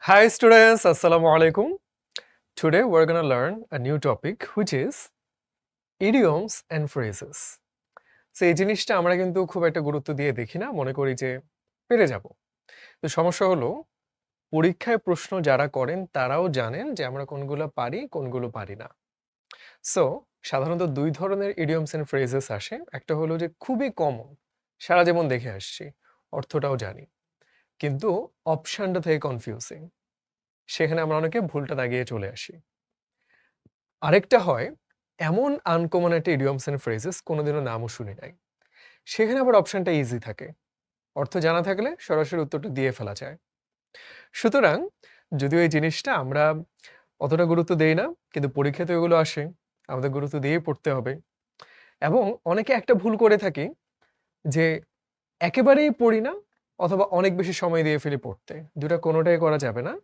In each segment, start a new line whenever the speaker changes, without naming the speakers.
Hi students, Assalamu alaikum. Today we're going to learn a new topic which is idioms and phrases. So এই জিনিসটা আমরা কিন্তু খুব একটা গুরুত্ব দিয়ে দেখি না, মনে করি যে পেরে যাব। তো সমস্যা হলো পরীক্ষায় প্রশ্ন যারা করেন তারাও জানেন যে আমরা কোনগুলো পারি কোনগুলো পারি না। সো সাধারণত দুই ধরনের idioms and phrases আসে। একটা হলো যে খুবই কমন, সারা জীবন দেখে আসছি, অর্থটাও জানি, কিন্তু অপশনটা থেকে কনফিউজিং, সেখানে আমরা অনেকে ভুলটা দাগিয়ে চলে আসি। আরেকটা হয় এমন আনকমন একটা ইডিয়মস এন্ড ফ্রেজেস কোনোদিনও নামও শুনি নাই, সেখানে আবার অপশনটা ইজি থাকে, অর্থ জানা থাকলে সরাসরি উত্তরটা দিয়ে ফেলা যায়। সুতরাং যদিও এই জিনিসটা আমরা অতটা গুরুত্ব দেই না, কিন্তু পরীক্ষাতে এগুলো আসে, আমাদের গুরুত্ব দিয়েই পড়তে হবে। এবং অনেকে একটা ভুল করে থাকি যে একেবারেই পড়ি না, অথবা অনেক বেশি সময় দিয়ে ফেলি পড়তে। দুটা কোনোটাই করা যাবে না।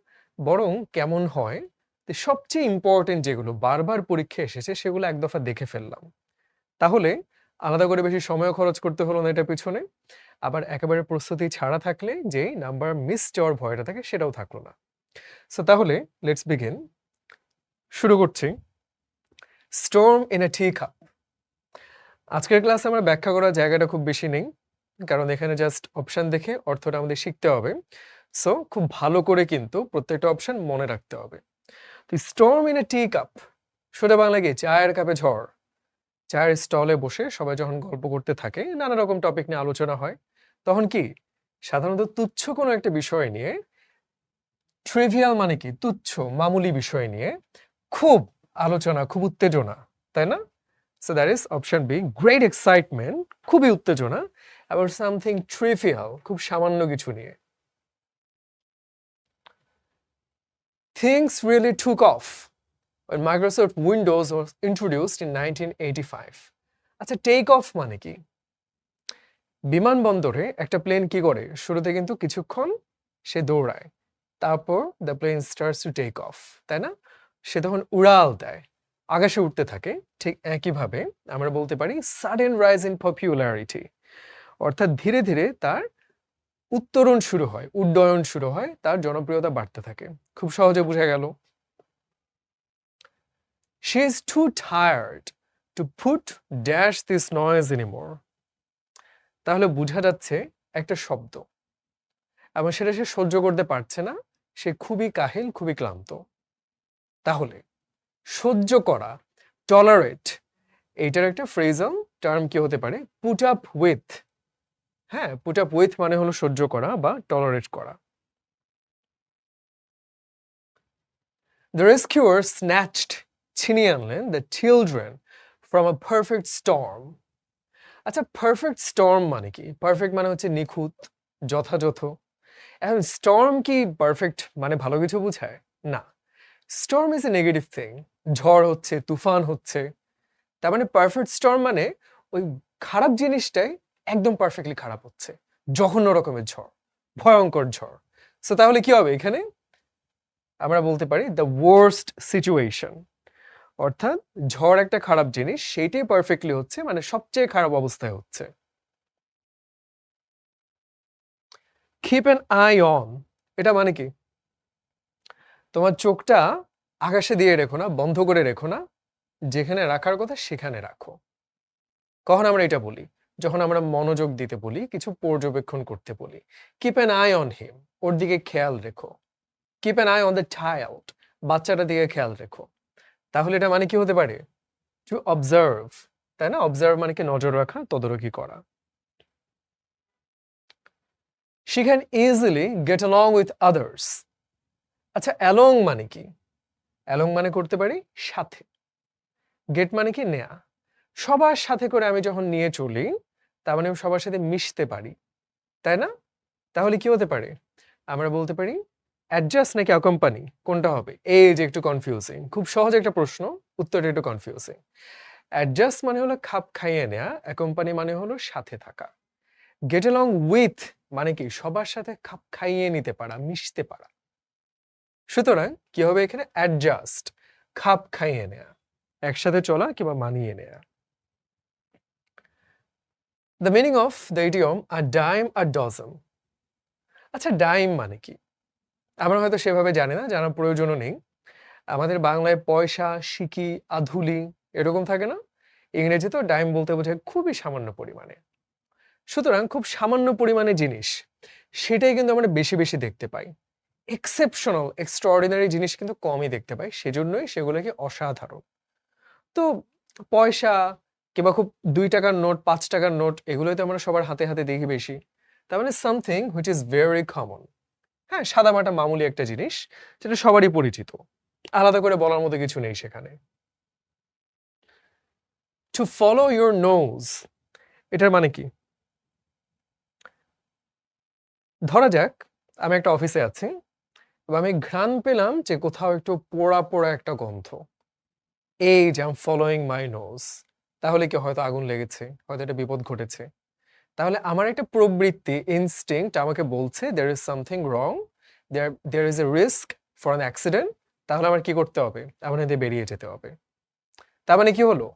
বরং কেমন হয় যে সবচেয়ে ইম্পর্টেন্ট যেগুলো বারবার পরীক্ষায় এসেছে সেগুলো এক দফা দেখে ফেললাম, তাহলে আলাদা করে বেশি সময়ও খরচ করতে হলো না এটা পিছনে। আবার একেবারে প্রস্তুতি ছাড়া থাকলে যে নাম্বার মিস যাওয়ার ভয়টা থাকে সেটাও থাকলো না। সো তাহলে লেটস বিগিন। শুরু করছি। Storm in a teacup. আজকের ক্লাসে আমার ব্যাখ্যা করার জায়গাটা খুব বেশি নেই, কারণ এখানে জাস্ট অপশন দেখে অর্থটা আমাদের শিখতে হবে। সো খুব ভালো করে কিন্তু প্রত্যেকটা অপশন মনে রাখতে হবে। তো storm in a teacup, সোজা বাংলা কি, চায়ের কাপে ঝড়। চায়ের স্টলে বসে সবাই যখন গল্প করতে থাকে, নানা রকম টপিক নিয়ে আলোচনা হয়, তখন কি সাধারণত তুচ্ছ কোনো একটা বিষয় নিয়ে, ট্রিভিয়াল মানে কি তুচ্ছ মামুলি বিষয় নিয়ে খুব আলোচনা, খুব উত্তেজনা, তাই না? So that is option B, great excitement, খুবই উত্তেজনা অ্যাবাউট সামথিং ট্রিভিয়াল, খুব সামান্য কিছু নিয়ে। Things really took off when Microsoft Windows was introduced in 1985. আচ্ছা, টেক অফ মানে কি? বিমানবন্দরে একটা প্লেন কি করে, শুরুতে কিন্তু কিছুক্ষণ সে দৌড়ায়, তারপর the plane starts to take off, তাই না? সে তখন উড়াল দেয়, আকাশে উঠতে থাকে। ঠিক একইভাবে আমরা বলতে পারি সাডেন রাইজ ইন পপুলারিটি, অর্থাৎ ধীরে ধীরে তার উত্তরণ শুরু হয়, উড্ডয়ন শুরু হয়, তার জনপ্রিয়তা বাড়তে থাকে। খুব সহজে বোঝা গেল। She is too tired to put dash this noise anymore. তাহলে বোঝা যাচ্ছে একটা শব্দ, এবং সেটা সে সহ্য করতে পারছে না, সে খুবই কাহিল, খুবই ক্লান্ত। তাহলে সহ্য করা, টলারেট, এইটার একটা ফ্রেজাল টার্ম কি হতে পারে? Put up with. হ্যাঁ, পুট আপ উইথ মানে হলো সহ্য করা বা টলারেট করা। The rescuers snatched, ছিনিয়ে আনলেন, the children from a perfect storm. আচ্ছা, পারফেক্ট স্টর্ম মানে কি? পারফেক্ট মানে হচ্ছে নিখুঁত, যথাযথ। এখন স্টর্ম কি পারফেক্ট মানে ভালো কিছু বোঝায়? না, storm is a negative thing. ঝড় হচ্ছে, তুফান হচ্ছে, তার মানে পারফেক্ট স্টর্ম মানে ওই খারাপ জিনিসটাই একদম পারফেক্টলি খারাপ হচ্ছে, জঘন্য রকমের ঝড়, ভয়ঙ্কর ঝড়। সো তাহলে কি হবে এখানে? আমরা বলতে পারি দ্য ওয়ার্স্ট সিচুয়েশন, অর্থাৎ ঝড় একটা খারাপ জিনিস, সেইটাই পারফেক্টলি হচ্ছে, মানে সবচেয়ে খারাপ অবস্থায় হচ্ছে। কিপ অ্যান আই অন, এটা মানে কি? তোমার চোখটা আকাশে দিয়ে রেখো না, বন্ধ করে রেখো না, যেখানে রাখার কথা সেখানে রাখো। কখন আমরা এটা বলি? যখন আমরা মনোযোগ দিতে বলি, কিছু পর্যবেক্ষণ করতে বলি। Keep an eye on him, ওর দিকে খেয়াল রেখো। Keep an eye on the child, বাচ্চাটার দিকে খেয়াল রেখো। তাহলে এটা মানে কি হতে পারে? টু অবজার্ভ, তাই না? অবজার্ভ মানে কি নজর রাখা, তদারকি করা। She can easily get along with others. আচ্ছা, অ্যালং মানে কি? অ্যালং মানে করতে পারি সাথে, গেট মানে কি নেয়া। সবার সাথে করে আমি যখন নিয়ে চলি, তার মানে আমি সবার সাথে মিশতে পারি, তাই না? তাহলে কি হতে পারে? আমরা বলতে পারি অ্যাডজাস্ট নাকি অ্যাকম্পানি, কোনটা হবে? এই যে একটু কনফিউজিং, খুব সহজ একটা প্রশ্ন, উত্তরটা একটু কনফিউজিং। অ্যাডজাস্ট মানে হলো খাপ খাইয়ে নেয়া, অ্যাকম্পানি মানে হলো সাথে থাকা। গেট অ্যালং উইথ মানে কি সবার সাথে খাপ খাইয়ে নিতে পারা, মিশতে পারা। সুতরাং কি হবে এখানে? অ্যাডজাস্ট, খাপ খাইয়ে নেয়া, একসাথে চলা কিংবা মানিয়ে নেয়া। The meaning of the idiom a dime a dozen. আচ্ছা, ডাইম মানে কি? আমরা হয়তো সেভাবে জানি না, জানার প্রয়োজনও নেই। আমাদের বাংলায় পয়সা, সিকি, আধুলি এরকম থাকে না? ইংরেজিতেও ডাইম বলতে বোঝায় খুবই সামান্য পরিমাণে। সুতরাং খুব সামান্য পরিমাণে জিনিস, সেটাই কিন্তু আমরা বেশি, বেশি দেখতে পাই। এক্সেপশনাল, এক্সট্রাঅর্ডিনারি জিনিস কিন্তু কমই দেখতে পাই। সেজন্যই সেগুলোকে অসাধারণ। তো পয়সা কিংবা খুব ৳২ র নোট, ৳৫ র নোট এগুলোই তো আমরা সবার হাতে, হাতে দেখি বেশি। তার মানে something which is very common. হ্যাঁ, সাদামাটা মামুলি একটা জিনিস যেটা সবারই পরিচিত। আলাদা করে বলার মতো কিছু নেই সেখানে। To follow your nose এটার মানে কি? ধরা যাক আমি একটা অফিসে আছি এবং আমি ঘ্রাণ পেলাম যে কোথাও একটু পোড়া, পোড়া একটা গন্ধ। এই যে I'm following my nose. তাহলে কি হয়তো আগুন লেগেছে, হয়তো একটা বিপদ ঘটেছে। তাহলে আমার একটা প্রবৃত্তি ইনস্টিংক্ট আমাকে বলছে there is something wrong, there is a risk for an accident. তাহলে আমার কি করতে হবে? আমার এতে বেরিয়ে যেতে হবে। তার মানে কি হলো?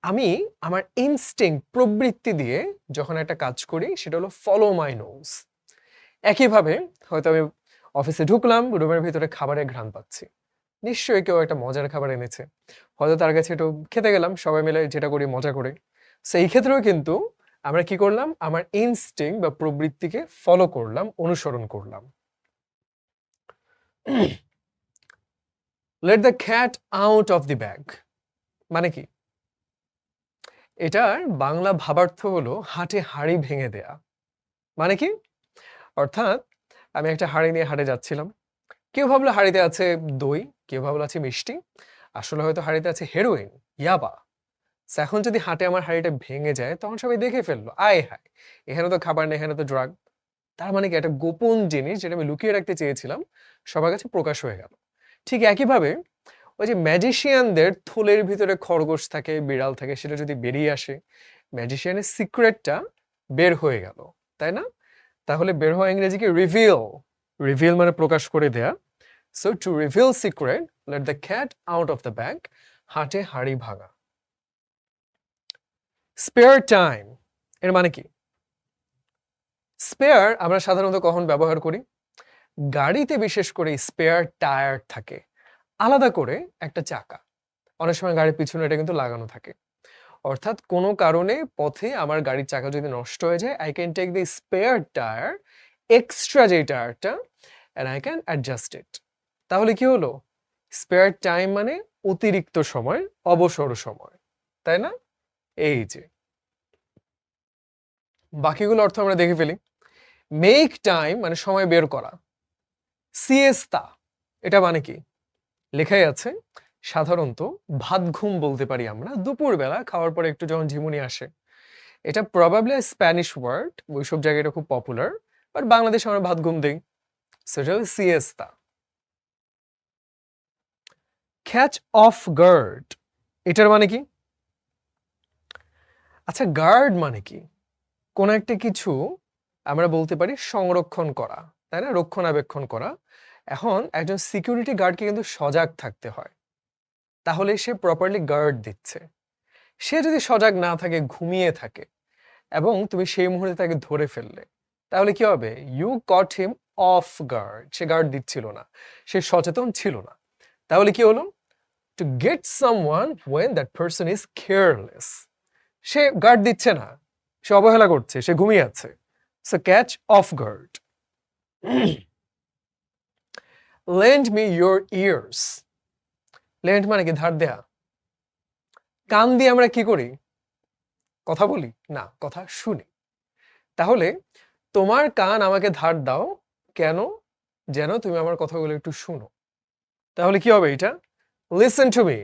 আমি আমার ইনস্টিংক্ট প্রবৃত্তি দিয়ে যখন একটা কাজ করি সেটা হলো follow my nose. একইভাবে হয়তো আমি অফিসে ঢুকলাম, রুমের ভিতরে খাবারের ঘ্রাণ পাচ্ছি। নিশ্চয়ই কেউ একটা মজার খাবার এনেছে। হয়তো তার কাছে একটু খেতে গেলাম, সবাই মিলে যেটা করি মজা করে। সো এই ক্ষেত্রেও কিন্তু আমরা কি করলাম? আমার ইনস্টিংক্ট বা প্রবৃত্তিকে ফলো করলাম, অনুসরণ করলাম। Let the cat out of the bag মানে কি? এটার বাংলা ভাবার্থ হলো হাটে হাঁড়ি ভেঙে দেয়া। মানে কি? অর্থাৎ আমি একটা হাঁড়ি নিয়ে হাটে যাচ্ছিলাম। কেউ ভাবলো হাঁড়িতে আছে দই, কেউ ভাবলো আছে মিষ্টি। আসলে হয়তো হাঁড়িতে আছে হেরোইন, ইয়াবা। সো এখন যদি হাটে আমার হাঁড়িটা ভেঙে যায় তখন সবাই দেখে ফেললো, আয় হায়! এখানে তো খাবার নেই, এখানে তো ড্রাগ। তার মানে কি একটা গোপন জিনিস যেটা আমি লুকিয়ে রাখতে চেয়েছিলাম সবার কাছে প্রকাশ হয়ে গেল। ঠিক একইভাবে ওই যে ম্যাজিশিয়ানদের থলের ভিতরে খরগোশ থাকে, বিড়াল থাকে, সেটা যদি বেরিয়ে আসে, ম্যাজিশিয়ানের সিক্রেটটা বের হয়ে গেল, তাই না? তাহলে বের হওয়া ইংরেজি কি রিভিল। রিভিল মানে প্রকাশ করে দেয়া। So two reveal secret, let the cat out of the bag, হাটে হাঁড়ি ভাঙা। স্পেয়ার টাইম এর মানে কি? স্পেয়ার আমরা সাধারণত কখন ব্যবহার করি? গাড়িতে বিশেষ করে স্পেয়ার টায়ার থাকে, আলাদা করে একটা চাকা। অনেক সময় গাড়ির পিছনে এটা কিন্তু লাগানো থাকে। অর্থাৎ কোনো কারণে পথে আমার গাড়ির চাকা যদি নষ্ট হয়ে যায়, I can take the spare tyre, extra যে টায়ারটা, and I can adjust it. তাহলে কি হলো? স্পেয়ার টাইম মানে অতিরিক্ত সময়, অবসর সময়, তাই না? এই যে বাকিগুলো অর্থ আমরা দেখে ফেলি। মেক টাইম মানে সময় বের করা। সিয়েস্তা এটা মানে কি? লেখাই আছে সাধারণত ভাত ঘুম বলতে পারি আমরা দুপুরবেলা খাওয়ার পরে একটু যখন ঝিমুনি আসে। এটা প্রবাবলি স্প্যানিশ ওয়ার্ড, ওইসব জায়গায় এটা খুব পপুলার, বাট বাংলাদেশে আমরা ভাত ঘুম দিই। সেটা হলো সিয়েস্তা। ক্যাচ অফ গার্ড এটার মানে কি? আচ্ছা, গার্ড মানে কি? কোন একটা কিছু আমরা বলতে পারি সংরক্ষণ করা, তাই না? রক্ষণাবেক্ষণ করা। এখন একজন সিকিউরিটি গার্ডকে কিন্তু সজাগ থাকতে হয়, তাহলে সে প্রপারলি গার্ড দিচ্ছে। সে যদি সজাগ না থাকে, ঘুমিয়ে থাকে, এবং তুমি সেই মুহূর্তে তাকে ধরে ফেললে, তাহলে কি হবে? You caught him off guard. সে গার্ড দিচ্ছিল না, সে সচেতন ছিল না। তাহলে কি হলো? To get someone when that person is careless. সে গার্ড দিচ্ছে না, সে অবহেলা করছে, সে ঘুমিয়ে আছে। So catch off guard. Lend me your ears. Lend মানে কি? ধার দেয়া। কান দিয়ে আমরা কি করি? কথা বলি না, কথা শুনি। তাহলে তোমার কান আমাকে ধার দাও। কেন? যেন তুমি আমার কথাগুলো একটু শুনো। তাহলে কি হবে এটা? লিসেন টু মি,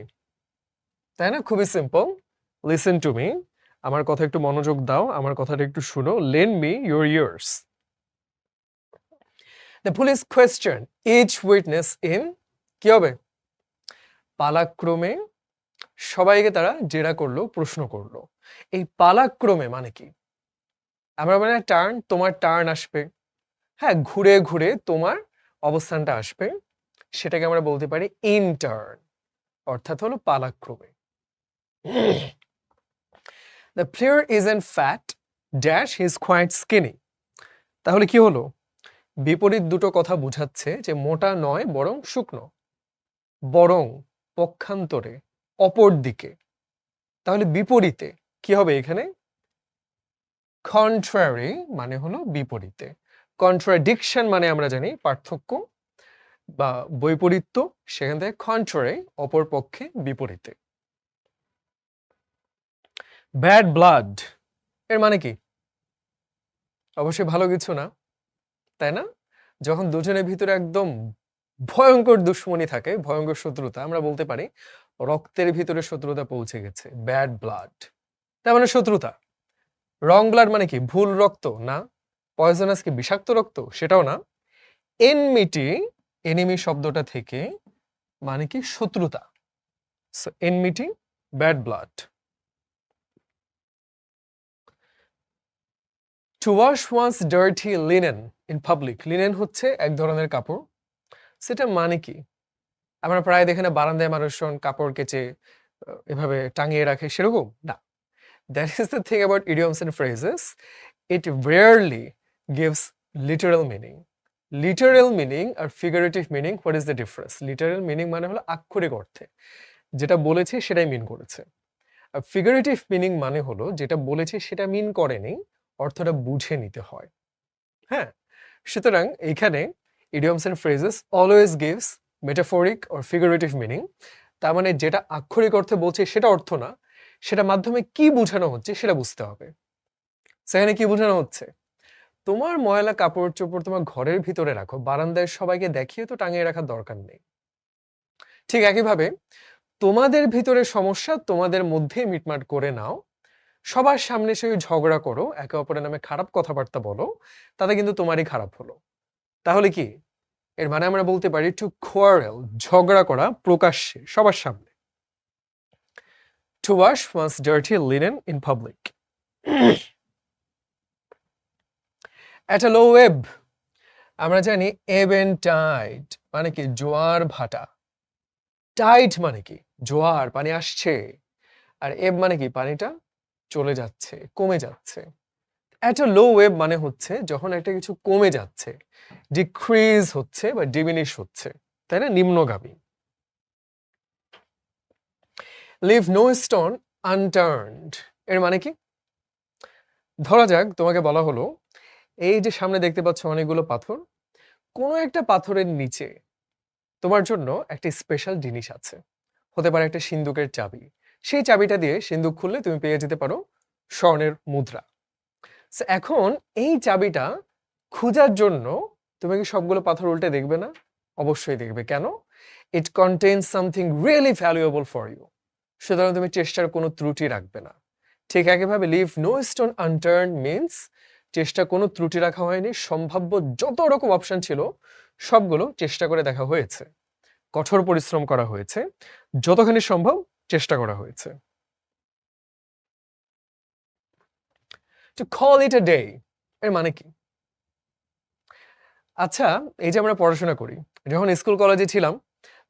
তাই না? খুবই সিম্পল। লিসেন টু মি, আমার কথা একটু মনোযোগ দাও, আমার কথাটা একটু শুনো। Lend me your ears. The police question each witness in, কি হবে? পালাক্রমে সবাইকে তারা জেরা করলো, প্রশ্ন করলো। এই পালাক্রমে মানে কি? আমরা মানে টার্ন, তোমার টার্ন আসবে। হ্যাঁ, ঘুরে ঘুরে তোমার অবস্থানটা আসবে, সেটাকে আমরা বলতে পারি ইন টার্ন, অর্থাৎ হলো পালাক্রমে। The player isn't fat dash he is quite skinny. তাহলে কি হলো? বিপরীত দুটো কথা বোঝাচ্ছে যে মোটা নয় বরং শুকনো, বরং, পক্ষান্তরে, অপর দিকে। তাহলে বিপরীতে কি হবে এখানে? কন্ট্রারি মানে হলো বিপরীতে। কন্ট্রাডিকশন মানে আমরা জানি পার্থক্য বা বৈপরীত্য, সেখান থেকে কন্ট্রারি অপর পক্ষে, বিপরীতে। ব্যাড ব্লাড এর মানে কি? অবশ্যই ভালো কিছু না, তাই না? যখন দুজনের ভিতরে একদম ভয়ঙ্কর দুশ্মনী থাকে, ভয়ঙ্কর শত্রুতা, আমরা বলতে পারি রক্তের ভিতরে শত্রুতা পৌঁছে গেছে, ব্যাড ব্লাড। তার মানে শত্রুতা। রং ব্লাড মানে কি? ভুল রক্ত না। পয়জনাস কি বিষাক্ত রক্ত? সেটাও না। এনমিটি, এনিমি শব্দটা থেকে মানে কি? শত্রুতা। So enmity, bad blood. To wash one's dirty linen in public. Linen হচ্ছে এক ধরনের কাপড়। সেটা মানে কি? আমরা প্রায় দেখি না বারান্দায় মানুষজন কাপড় কেচে এভাবে টাঙিয়ে রাখে, সেরকম না। That is the thing about idioms and phrases. It rarely gives literal meaning. Literal meaning R figurative meaning, what is the difference? Literal meaning মানে হলো আক্ষরিক অর্থে যেটা বলেছে সেটাই মিন করেছে। আর figurative meaning মানে হলো যেটা বলেছে সেটা মিন করেনি, অর্থটা বুঝে নিতে হয়। হ্যাঁ, সুতরাং এইখানে idioms and phrases always gives metaphoric or figurative meaning. তার মানে যেটা আক্ষরিক অর্থে বলছে সেটা অর্থ না, সেটা মাধ্যমে কি বোঝানো হচ্ছে সেটা বুঝতে হবে। সেখানে কি বোঝানো হচ্ছে? তোমার ময়লা কাপড় চোপড় তোমার ঘরের ভিতরে রাখো, বারান্দায় সবাইকে দেখিয়ে তো টাঙিয়ে রাখার দরকার নেই। ঠিক একইভাবে তোমাদের ভিতরে সমস্যা তোমাদের মধ্যে মিটমাট করে নাও, সবার সামনে সে ঝগড়া করো, একে অপরের নামে খারাপ কথাবার্তা বলো, তাতে কিন্তু তোমারই খারাপ হলো। তাহলে কি এর মানে? আমরা বলতে পারি টু কোয়ারেল, ঝগড়া করা প্রকাশ্যে সবার সামনে। To wash one's dirty linen in public. At a low ebb, আমরা জানি এব এন্ড টাইড মানে কি? জোয়ার ভাটা। টাইড মানে কি? জোয়ার, পানি আসছে। আর এব মানে কি? পানিটা চলে যাচ্ছে, কমে যাচ্ছে। অ্যাট আ লো ওয়েব মানে হচ্ছে যখন একটা কিছু কমে যাচ্ছে, ডিক্রিজ হচ্ছে বা ডিমিনিশ হচ্ছে, তাই না? নিম্নগামী। লিভ নো স্টোন আনটার্নড এর মানে কি? ধরা যাক তোমাকে বলা হলো এই যে সামনে দেখতে পাচ্ছ অনেকগুলো পাথর, কোনো একটা পাথরের নিচে তোমার জন্য একটা স্পেশাল জিনিস আছে। হতে পারে একটা সিন্দুকের চাবি। সেই চাবিটা দিয়ে সিন্দুক খুললে তুমি পেয়ে যেতে পারো স্বর্ণের মুদ্রা। এখন এই চাবিটা খোঁজার জন্য তুমি কি সবগুলো পাথর উল্টে দেখবে না? অবশ্যই দেখবে। কেন? It contains something really valuable for you. সুতরাং তুমি চেষ্টার কোনো ত্রুটি রাখবে না। ঠিক একইভাবে leave no stone unturned means চেষ্টা কোনো ত্রুটি রাখা হয়নি, সম্ভাব্য যত রকম অপশন ছিল সবগুলো চেষ্টা করে দেখা হয়েছে, কঠোর পরিশ্রম করা হয়েছে, যতখানি সম্ভব চেষ্টা করা হয়েছে। To call it a day এর মানে কি? আচ্ছা, এই যে আমরা পড়াশোনা করি, যখন স্কুল কলেজে ছিলাম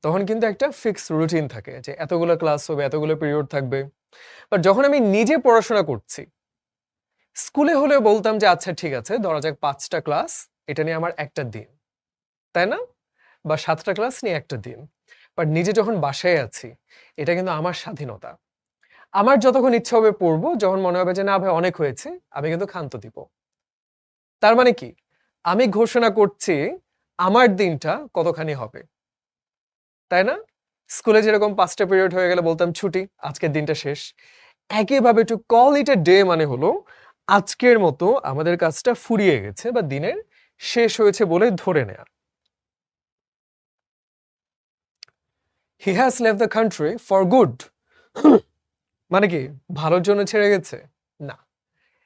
তখন কিন্তু একটা ফিক্সড রুটিন থাকে যে এতগুলো ক্লাস হবে, এতগুলো পিরিয়ড থাকবে। বাট যখন আমি নিজে পড়াশোনা করছি, স্কুলে হলেও বলতাম যে আচ্ছা ঠিক আছে, ধরা যাক 5টা ক্লাস, এটা নিয়ে আমার একটা দিন, তাই না? বা 7টা ক্লাস নিয়ে একটা দিন। বাট নিজে যখন বাসায় আছি, এটা কিন্তু আমার স্বাধীনতা। আমার যতক্ষণ ইচ্ছা হবে পড়বো, যখন মনে হবে যে না ভাই অনেক হয়েছে, আমি কিন্তু ক্ষান্ত দিব। তার মানে কি? আমি ঘোষণা করছি আমার দিনটা কতখানি হবে, তাই না? স্কুলে যেরকম 5টা পিরিয়ড হয়ে গেলে বলতাম ছুটি, আজকের দিনটা শেষ। একইভাবে to call it a day মানে হলো আজকের মতো আমাদের কাজটা ফুরিয়ে গেছে বা দিনের শেষ হয়েছে বলে ধরে নেয়া। He has left the country for good মানে কি? ভালোর জন্য ছেড়ে গেছে? না।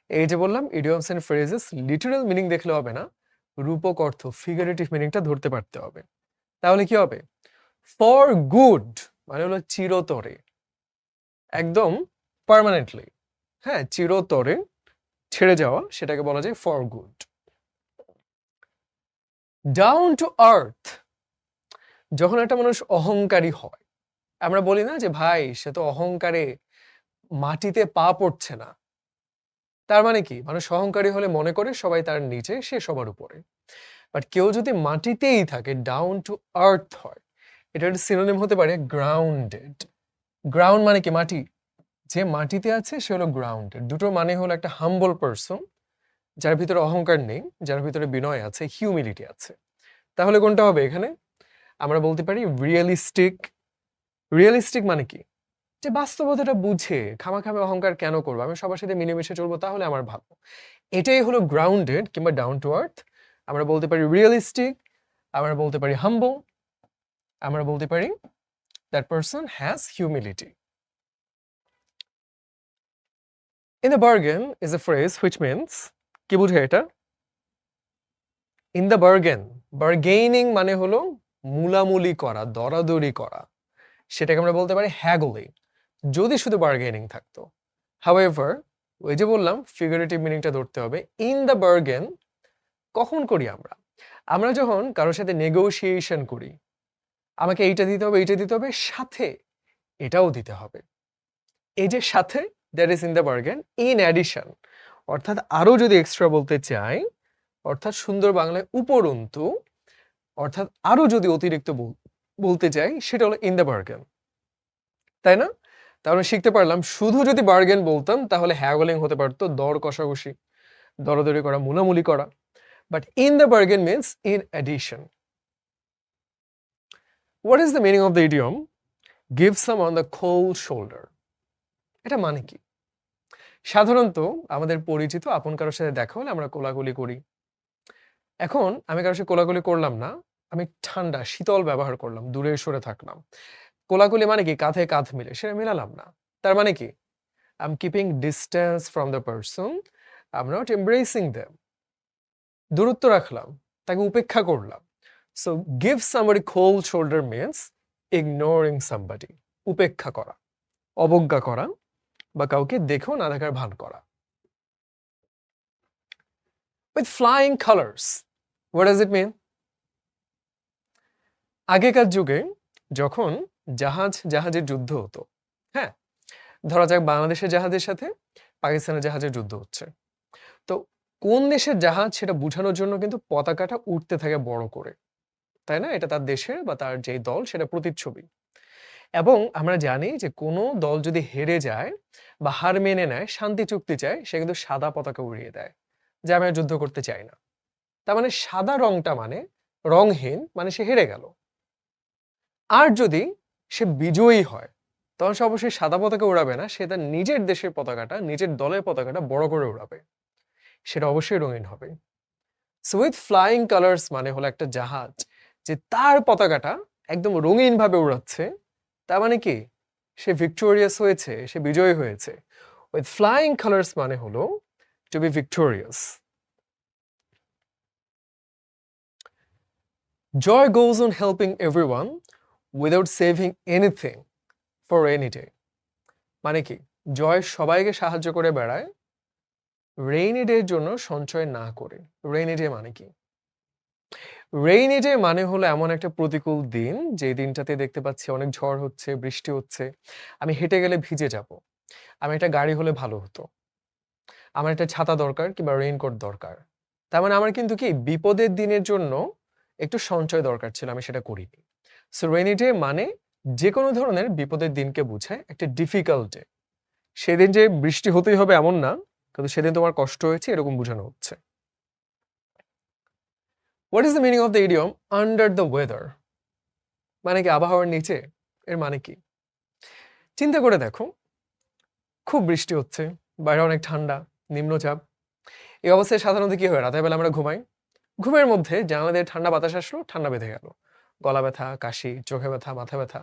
এই যে বললাম idioms and phrases literal meaning দেখলে হবে না, রূপক অর্থ ফিগারেটিভ মিনিংটা ধরতে পারতে হবে। তাহলে কি হবে? ফর গুড মানে হলো চিরতরে, একদম পার্মানেন্টলি। হ্যাঁ, চিরতরে ছেড়ে যাওয়া, সেটাকে বলা যায় for good. Down to earth, যখন একটা মানুষ অহংকারী হয়, আমরা বলি না যে ভাই সে তো অহংকারে মাটিতে পা পড়ছে না। তার মানে কি? মানুষ অহংকারী হলে মনে করে সবাই তার নিচে, সে সবার উপরে। বাট কেউ যদি মাটিতেই থাকে, ডাউন টু আর্থ হয়, এটার সিনোনিম হতে পারে গ্রাউন্ডেড। গ্রাউন্ড মানে কি? মাটি। যে মাটিতে আছে সে হলো গ্রাউন্ডেড। দুটো মানে হলো একটা হাম্বল পারসন, যার ভিতরে অহংকার নেই, যার ভিতরে বিনয় আছে, হিউমিলিটি আছে। তাহলে কোনটা হবে এখানে? আমরা বলতে পারি রিয়েলিস্টিক। রিয়েলিস্টিক মানে কি? যে বাস্তবতাটা বুঝে খামাখামে অহংকার কেন করবো, আমি সবার সাথে মিলেমিশে চলবো, তাহলে আমার ভালো। এটাই হলো গ্রাউন্ডেড কিংবা ডাউন টু আর্থ। আমরা বলতে পারি রিয়েলিস্টিক, আমরা বলতে পারি হাম্বল, আমরা বলতে পারি that person has humility. In the bargain is a phrase which means, কি বুঝে এটা? In the bargain, bargaining মানে হলো মুলামুলি করা, দরাদরি করা। সেটাকে আমরা বলতে পারি haggling, যদি শুধু bargaining থাকতো। However, ওই যে বললাম ফিগারেটিভ মিনিংটা ধরতে হবে। In the bargain কখন করি আমরা? আমরা যখন কারোর সাথে নেগোশিয়েশন করি, আমাকে এইটা দিতে হবে, এইটা দিতে হবে, সাথে এটাও দিতে হবে। এই যে সাথে, that is in the bargain. In addition, অর্থাৎ আরো যদি এক্সট্রা বলতে চাই, অর্থাৎ সুন্দর বাংলায় উপরন্তু, অর্থাৎ আরো যদি অতিরিক্ত বলতে চাই, সেটা হলো ইন দ্য বার্গেন। তাই না? তাহলে শিখতে পারলাম শুধু যদি বার্গেন বলতাম তাহলে হ্যাগলিং হতে পারতো, দর কষাকষি, দরাদরি করা, মুলামুলি করা। But in the bargain means in addition. What is the meaning of the idiom give someone the cold shoulder? এটা মানে কি? সাধারণত আমাদের পরিচিত আপন কারোর সাথে দেখা হলে আমরা কোলাকুলি করি। এখন আমি কারোর সাথে কোলাকুলি করলাম না, আমি ঠান্ডা শীতল ব্যবহার করলাম, দূরে সরে থাকলাম। কোলাকুলি মানে কি? কাঁধে কাঁধ মিলে, সেটা মিলালাম না। তার মানে কি? I am keeping distance from the person, I am not embarrassing them. দূরত্ব রাখলাম, তাকে উপেক্ষা করলাম। So give somebody cold shoulder means ignoring somebody, উপেক্ষা করা, অবজ্ঞা করা, বা কাউকে দেখেও না দেখার ভান করা। With flying colors, what does it mean? আগেকার যুগে যখন জাহাজের যুদ্ধ হতো, হ্যাঁ, ধরা যাক বাংলাদেশের জাহাজের সাথে পাকিস্তানের জাহাজের যুদ্ধ হচ্ছে, তো কোন দেশের জাহাজ সেটা বোঝানোর জন্য কিন্তু পতাকাটা উঠতে থাকে বড় করে, তাই না? এটা তার দেশের বা তার যেই দল সেটা প্রতিচ্ছবি। এবং আমরা জানি যে কোনো দল যদি হেরে যায় বা হার মেনে নেয়, শান্তি চুক্তি চায়, সে কিন্তু সাদা পতাকা উড়িয়ে দেয়, যে আমি আর যুদ্ধ করতে চাই না। তার মানে সাদা রংটা মানে রংহীন, মানে সে হেরে গেল। আর যদি সে বিজয়ী হয়, তখন সে অবশ্যই সাদা পতাকা উড়াবে না, সে তার নিজের দেশের পতাকাটা, নিজের দলের পতাকাটা বড় করে উড়াবে, সেটা অবশ্যই রঙিন হবে। সো উইথ ফ্লাইং কালার্স মানে হলো একটা জাহাজ যে তার পতাকাটা একদম রঙিন ভাবে উড়াচ্ছে, তার মানে কি? সে ভিক্টোরিয়াস হয়েছে, সে বিজয়ী হয়েছে। উইথ ফ্লাইং কালার্স মানে হলো to be victorious. Joy goes on helping everyone without saving anything for any day. মানে কি? জয় সবাইকে সাহায্য করে বেড়ায়, রেইনি ডে এর জন্য সঞ্চয় না করে। রেইনি ডে মানে কি? রেইনি ডে মানে হলো এমন একটা প্রতিকূল দিন, যে দিনটাতে দেখতে পাচ্ছি অনেক ঝড় হচ্ছে, বৃষ্টি হচ্ছে, আমি হেঁটে গেলে ভিজে যাব, আমি একটা গাড়ি হলে ভালো হতো, আমার একটা ছাতা দরকার কিংবা রেইনকোট দরকার। তার মানে আমার কিন্তু কি বিপদের দিনের জন্য একটু সঞ্চয় দরকার ছিল, আমি সেটা করিনি। সো রেইনি ডে মানে যে কোনো ধরনের বিপদের দিনকে বোঝায়, একটা ডিফিকাল্ট ডে। সেদিন যে বৃষ্টি হতেই হবে এমন না, কিন্তু সেদিন তোমার কষ্ট হয়েছে এরকম বোঝানো হচ্ছে। What is the meaning of the idiom under the weather? মানে কি আবহাওয়ার নিচে? এর মানে কি? চিন্তা করে দেখো, খুব বৃষ্টি হচ্ছে, বাইরে অনেক ঠান্ডা, নিম্নচাপ। এই অবস্থায় সাধারণত কি হয়? রাতের বেলা আমরা ঘুমাই, ঘুমের মধ্যে জানালা দিয়ে ঠান্ডা বাতাস আসলো, ঠান্ডা বেঁধে গেল, গলা ব্যথা, কাশি, চোখে ব্যথা, মাথা ব্যথা।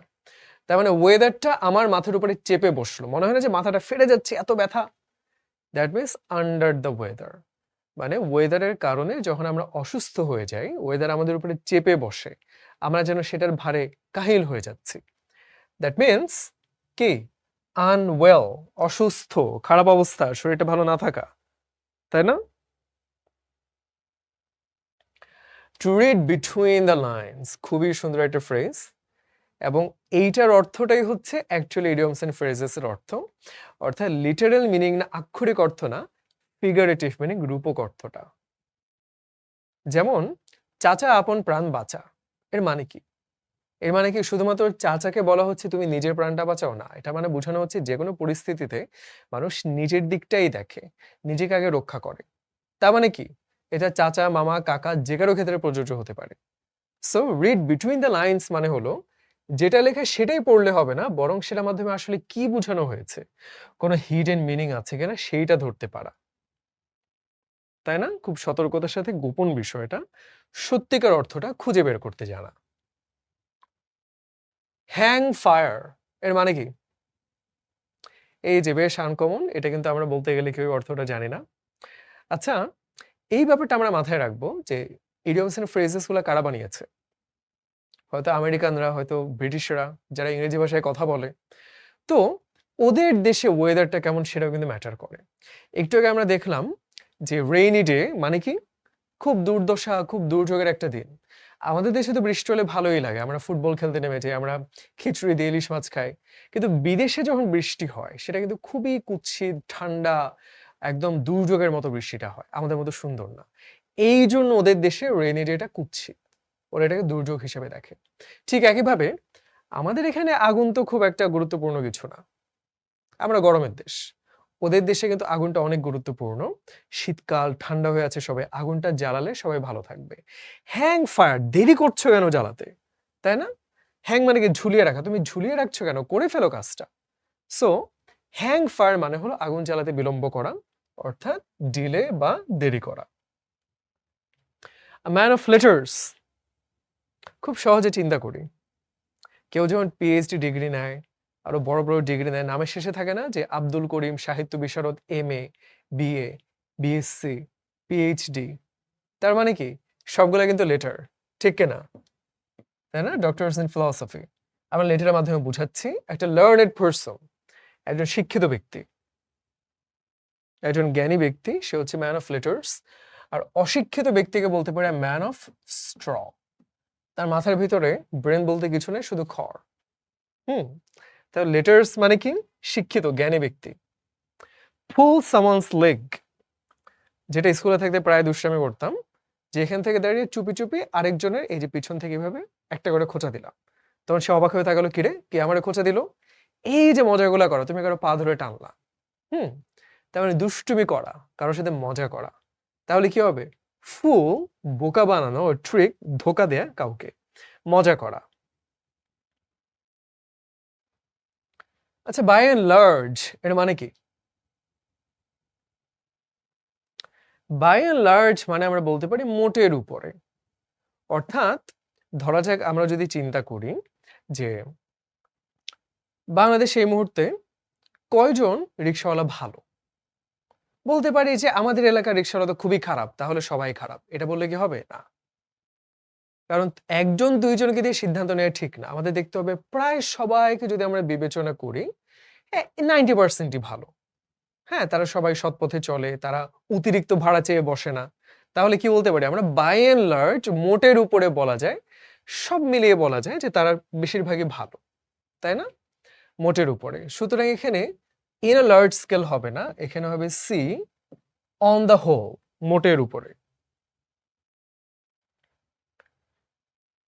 তার মানে ওয়েদারটা আমার মাথার উপরে চেপে বসলো, মনে হয় না যে মাথাটা ফেটে যাচ্ছে, এত ব্যথা। That means under the weather. মানে ওয়েদারের কারণে যখন আমরা অসুস্থ হয়ে যাই, ওয়েদার আমাদের উপরে চেপে বসে, আমরা যেন সেটার ভারে কাহিল হয়ে যাচ্ছি। দ্যাট মিনস কি? আনওয়েল, অসুস্থ, খারাপ অবস্থা, শরীরটা ভালো না থাকা, তাই না? To read between the lines, খুবই সুন্দর একটা ফ্রেজ, এবং এইটার অর্থটাই হচ্ছে অ্যাকচুয়ালি ইডিয়মস এন্ড ফ্রেজেস এর অর্থ। অর্থাৎ লিটারাল মিনিং না, আক্ষরিক অর্থ না, ফিগারেটিভ মিনিং, রূপক অর্থটা। যেমন চাচা আপন প্রাণ বাঁচা, এর মানে কি? এর মানে কি শুধুমাত্র চাচাকে বলা হচ্ছে তুমি নিজের প্রাণটা বাঁচাও? না, এটা মানে বোঝানো হচ্ছে যে কোনো পরিস্থিতিতে মানুষ নিজের দিকটাই দেখে, নিজেকে আগে রক্ষা করে। তার মানে কি? এটা চাচা, মামা, কাকা যে কারো ক্ষেত্রে প্রযোজ্য হতে পারে। So read between the lines মানে হলো যেটা লেখা সেটাই পড়লে হবে না, বরং সেটার মাধ্যমে আসলে কি বোঝানো হয়েছে, কোনো হিডেন মিনিং আছে কিনা সেইটা ধরতে পারা। তাই না? খুব সতর্কতার সাথে গোপন বিষয়টা, সত্যিকার অর্থটা খুঁজে বের করতে জানা। হ্যাং ফায়ার এর মানে কি? এই যে বেশ আনকমন, এটা কিন্তু আমরা বলতে গেলে কেউ অর্থটা জানি না। আচ্ছা, এই ব্যাপারটা আমরা মাথায় রাখবো যে ইডিয়মস এন্ড ফ্রেজেস গুলা কারা বানিয়েছে? হয়তো আমেরিকানরা, হয়তো ব্রিটিশরা, যারা ইংরেজি ভাষায় কথা বলে। তো ওদের দেশে ওয়েদারটা কেমন সেটাও কিন্তু ম্যাটার করে। একটু আগে আমরা দেখলাম যে রেইনি ডে মানে কি? খুব দুর্দশা, খুব দুর্যোগের একটা দিন। আমাদের দেশে তো বৃষ্টি হলে ভালোই লাগে। আমরা ফুটবল খেলতে নেমে যাই, আমরা খিচুড়ি দিয়ে ইলিশ মাছ খাই। কিন্তু বিদেশে যখন বৃষ্টি হয় সেটা কিন্তু খুবই কুৎসিত, ঠান্ডা, একদম দুর্যোগের মতো বৃষ্টিটা হয়। আমাদের মতো সুন্দর না। এইজন্য ওদের দেশে রেইনি ডেটা কুৎসিত। ওরা এটাকে দুর্যোগ হিসেবে দেখে। ঠিক একইভাবে আমাদের এখানে আগুন তো খুব একটা গুরুত্বপূর্ণ কিছু না। আমরা গরমের দেশ। ওদের দেশে কিন্তু আগুনটা অনেক গুরুত্বপূর্ণ। শীতকাল, ঠান্ডা হয়ে আছে সবাই। আগুনটা জ্বালালে সবাই ভালো থাকবে। হ্যাং ফায়ার, দেরি করছো কেন জ্বালাতে? তাই না? হ্যাং মানে কি ঝুলিয়ে রাখা। তুমি ঝুলিয়ে রাখছো কেন? করে ফেলো কাজটা। সো হ্যাং ফায়ার মানে হলো আগুন জ্বালাতে বিলম্ব করা, অর্থাৎ ডিলে বা দেরি করা। আ ম্যান অফ লেটার্স, খুব সহজে চিন্তা করি। কেউ যখন পিএইচডি ডিগ্রি নেয়, আরো বড়, বড় ডিগ্রি নেয়, নামের শেষে থাকে না যে আব্দুল করিম সাহিত্য বিশারদ এমএ, বিএ, বিএসসি, পিএইচডি। তার মানে কি? সবগুলা কিন্তু লেটার। ঠিক কিনা? তাই না? Doctors in philosophy. আমরা লেটারের মাধ্যমে বুঝাচ্ছি একটা লার্নেড পারসন, একজন শিক্ষিত ব্যক্তি, একজন জ্ঞানী ব্যক্তি, সে হচ্ছে ম্যান অফ লেটার্স। আর অশিক্ষিত ব্যক্তিকে বলতে পারে ম্যান অফ স্ট্র। তার মাথার ভিতরে ব্রেন বলতে কিছু নেই, শুধু খড়। হুম? তাহলে লেটার্স মানে কি? শিক্ষিত, জ্ঞানী ব্যক্তি। পুল সামওয়ানস লেগ, যেটা স্কুলে থাকতে প্রায় দুষ্টামি করতাম, যে এখান থেকে দাঁড়িয়ে চুপি চুপি আরেকজনের এই যে পিছন থেকে এভাবে একটা করে খোঁচা দিলাম। তখন সে অবাক হয়ে তাকালো, কিরে কে আমারে খোঁচা দিল? এই যে মজাগুলা করা, তুমি কারো পা ধরে টানলা। হুম? তার মানে দুষ্টুমি করা, কারোর সাথে মজা করা। তাহলে কি হবে? ফুল, বোকা বানানো, ট্রিক, ধোকা দেয়া কাউকে, মজা করা। আচ্ছা, বাই এন্ড লার্জ এর মানে কি? বাই এন্ড লার্জ মানে আমরা বলতে পারি মোটের উপরে। অর্থাৎ ধরা যাক আমরা যদি চিন্তা করি যে বাংলাদেশে এই মুহূর্তে কয়জন রিকশাওয়ালা ভালো? বলতে পারি যে আমাদের এলাকার রিকশাওয়ালা তো খুবই খারাপ, তাহলে সবাই খারাপ। এটা বললে কি হবে? না। কারণ একজন দুইজনকে দিয়ে সিদ্ধান্ত নেওয়া ঠিক না। আমাদের দেখতে হবে প্রায় সবাইকে যদি আমরা বিবেচনা করি, 90% ই ভালো। হ্যাঁ, তারা সবাই সৎ পথে চলে, তারা অতিরিক্ত ভাড়া চেয়ে বসে না। তাহলে কি বলতে পারি আমরা? বাই এন্ড লার্জ মোটের উপরে বলা যায়, সব মিলিয়ে বলা যায় যে তারা বেশিরভাগই ভালো। তাই না? মোটের উপরে। সুতরাং এখানে ইন আ লার্জ স্কেল হবে না, এখানে হবে সি অন দ্য হোল, মোটের উপরে।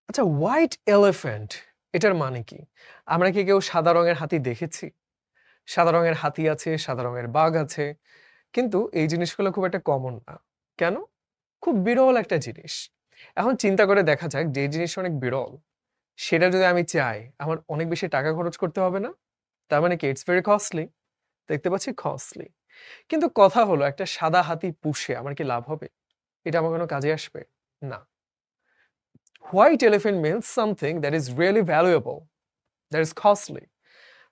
আচ্ছা, হোয়াইট এলিফ্যান্ট এটার মানে কি? আমরা কি কেউ সাদা রঙের হাতি দেখেছি? সাদা রঙের হাতি আছে, সাদা রঙের বাঘ আছে। কিন্তু এই জিনিসগুলো খুব একটা কমন না। কেন? খুব বিরল একটা জিনিস। এখন চিন্তা করে দেখা যাক, যে জিনিসটা অনেক বিরল, সেটা যদি আমি চাই, আমার অনেক বেশি টাকা খরচ করতে হবে না? তার মানে কি ইটস ভেরি কস্টলি। দেখতে পাচ্ছি কস্টলি। কিন্তু কথা হলো একটা সাদা হাতি পুষে আমার কি লাভ হবে? এটা আমার কোনো কাজে আসবে? না। White elephant means something that is really valuable, that is costly,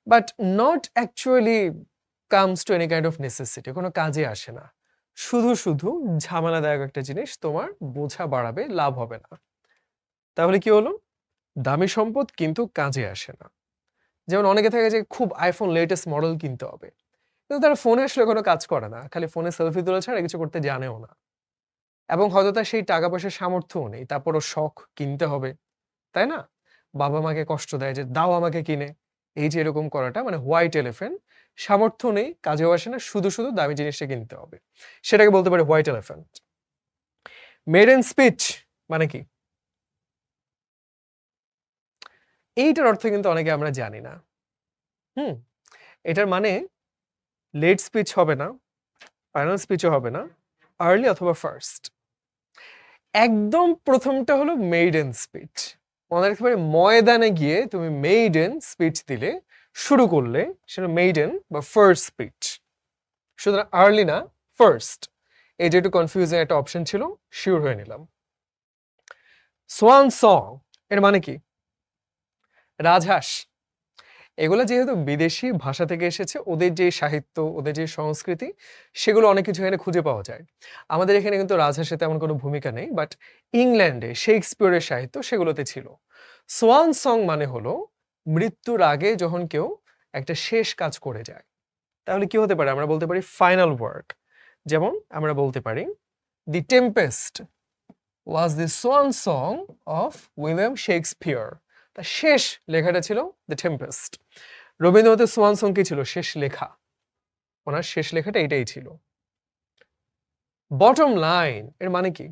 but not actually comes to any kind of necessity. কোনো কাজে আসে না। শুধু, শুধু ঝামেলাদায়ক একটা জিনিস, তোমার বোঝা বাড়াবে, লাভ হবে না। তাহলে কি হলো? দামি সম্পদ কিন্তু কাজে আসে না। যেমন অনেকে থাকে যে খুব iPhone লেটেস্ট মডেল কিনতে হবে। কিন্তু তারা ফোনে আসলে কোনো কাজ করে না। খালি ফোনে সেলফি তোলা ছাড়া কিছু করতে জানেও না। এবং হয়তো তার সেই টাকা পয়সার সামর্থ্যও নেই। তারপরও শখ কিনতে হবে। তাই না? বাবা-মাকে কষ্ট দেয় যে, "দাও আমাকে কিনে।" এই যে এরকম করাটা মানে হোয়াইট এলিফ্যান্ট। সামর্থ্য নেই, কাজেও আসে না, শুধু, শুধু দামি জিনিসটা কিনতে হবে। সেটাকে বলতে পারি হোয়াইট এলিফ্যান্ট। মেডেন স্পিচ মানে কি? এইটার অর্থ কিন্তু অনেকে আমরা জানি না। হুম? এটার মানে লেট স্পিচ হবে না, ফাইনাল স্পিচও হবে না, আর্লি অথবা ফার্স্ট। একদম প্রথমটা হলো মেইডেন স্পিচ। মনে রাখতে পারি ময়দানে গিয়ে তুমি মেইডেন স্পিচ দিলে, শুরু করলে, সেটা মেইডেন বা ফার্স্ট স্পিচ। সুতরাং আর্লি না, ফার্স্ট। এই যে একটু কনফিউজিং একটা অপশন ছিল, শিওর হয়ে নিলাম। সোয়ান সং এর মানে কি? রাজহাঁস। এগুলো যেহেতু বিদেশি ভাষা থেকে এসেছে, ওদের যে সাহিত্য, ওদের যে সংস্কৃতি, সেগুলো অনেক কিছু এখানে খুঁজে পাওয়া যায়। আমাদের এখানে কিন্তু রাজহাঁসের তেমন কোনো ভূমিকা নেই, বাট ইংল্যান্ডে শেক্সপিয়রের সাহিত্য সেগুলোতে ছিল। সোয়ান সং মানে হলো মৃত্যুর আগে যখন কেউ একটা শেষ কাজ করে যায়, তাহলে কি হতে পারে? আমরা বলতে পারি ফাইনাল ওয়ার্ক। যেমন আমরা বলতে পারি the Tempest was the swan song of William Shakespeare. তার শেষ লেখাটা ছিল দ্য টেম্পেস্ট। রবীন্দ্রনাথের সোয়ান সং কি ছিল? শেষ লেখা। ওনার শেষ লেখাটা এটাই ছিল। বটম লাইন এর মানে কি?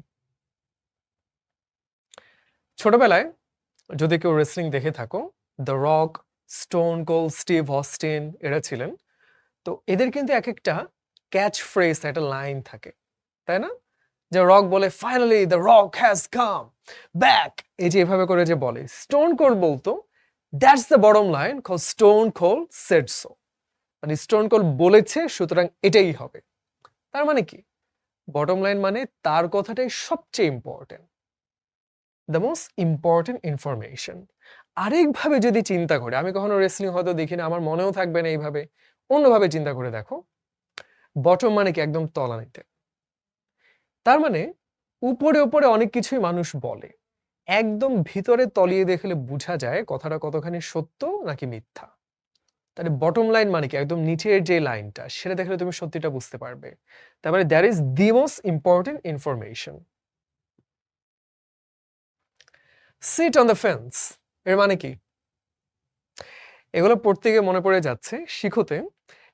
ছোটবেলায় যদি কেউ রেসলিং দেখে থাকো, the Rock, Stone Cold Steve Austin এরা ছিলেন। তো এদের কিন্তু এক একটা ক্যাচ ফ্রেজ, একটা লাইন থাকে, তাই না? যে রক বলে finally the Rock has come back, এই যে এভাবে করে যে বলে। স্টোন কোল্ড বলতো that's the bottom line, cause Stone Cold said so. মানে স্টোন কোল্ড বলেছে, সুতরাং এটাই হবে। তার মানে কি? বটম লাইন মানে তার কথাটাই সবচেয়ে important, the most important information. আরেকভাবে যদি চিন্তা করে, আমি কখনো রেসলিং হয়তো দেখি না, আমার মনেও থাকবে না এইভাবে, অন্যভাবে চিন্তা করে দেখো। বটম মানে কি? একদম তলানিতে। তার মানে উপরে উপরে অনেক কিছুই মানুষ বলে, একদম ভিতরে তলিয়ে দেখলে বোঝা যায় কথাটা কতখানি সত্য নাকি মিথ্যা। তাহলে বটম লাইন মানে কি? একদম নিচের যে লাইনটা, সেটা দেখলে তুমি সত্যিটা বুঝতে পারবে। তার মানে that is the most important information. Sit on the fence এর মানে কি? এগুলো পড়তে গিয়ে মনে পড়ে যাচ্ছে শিখোতে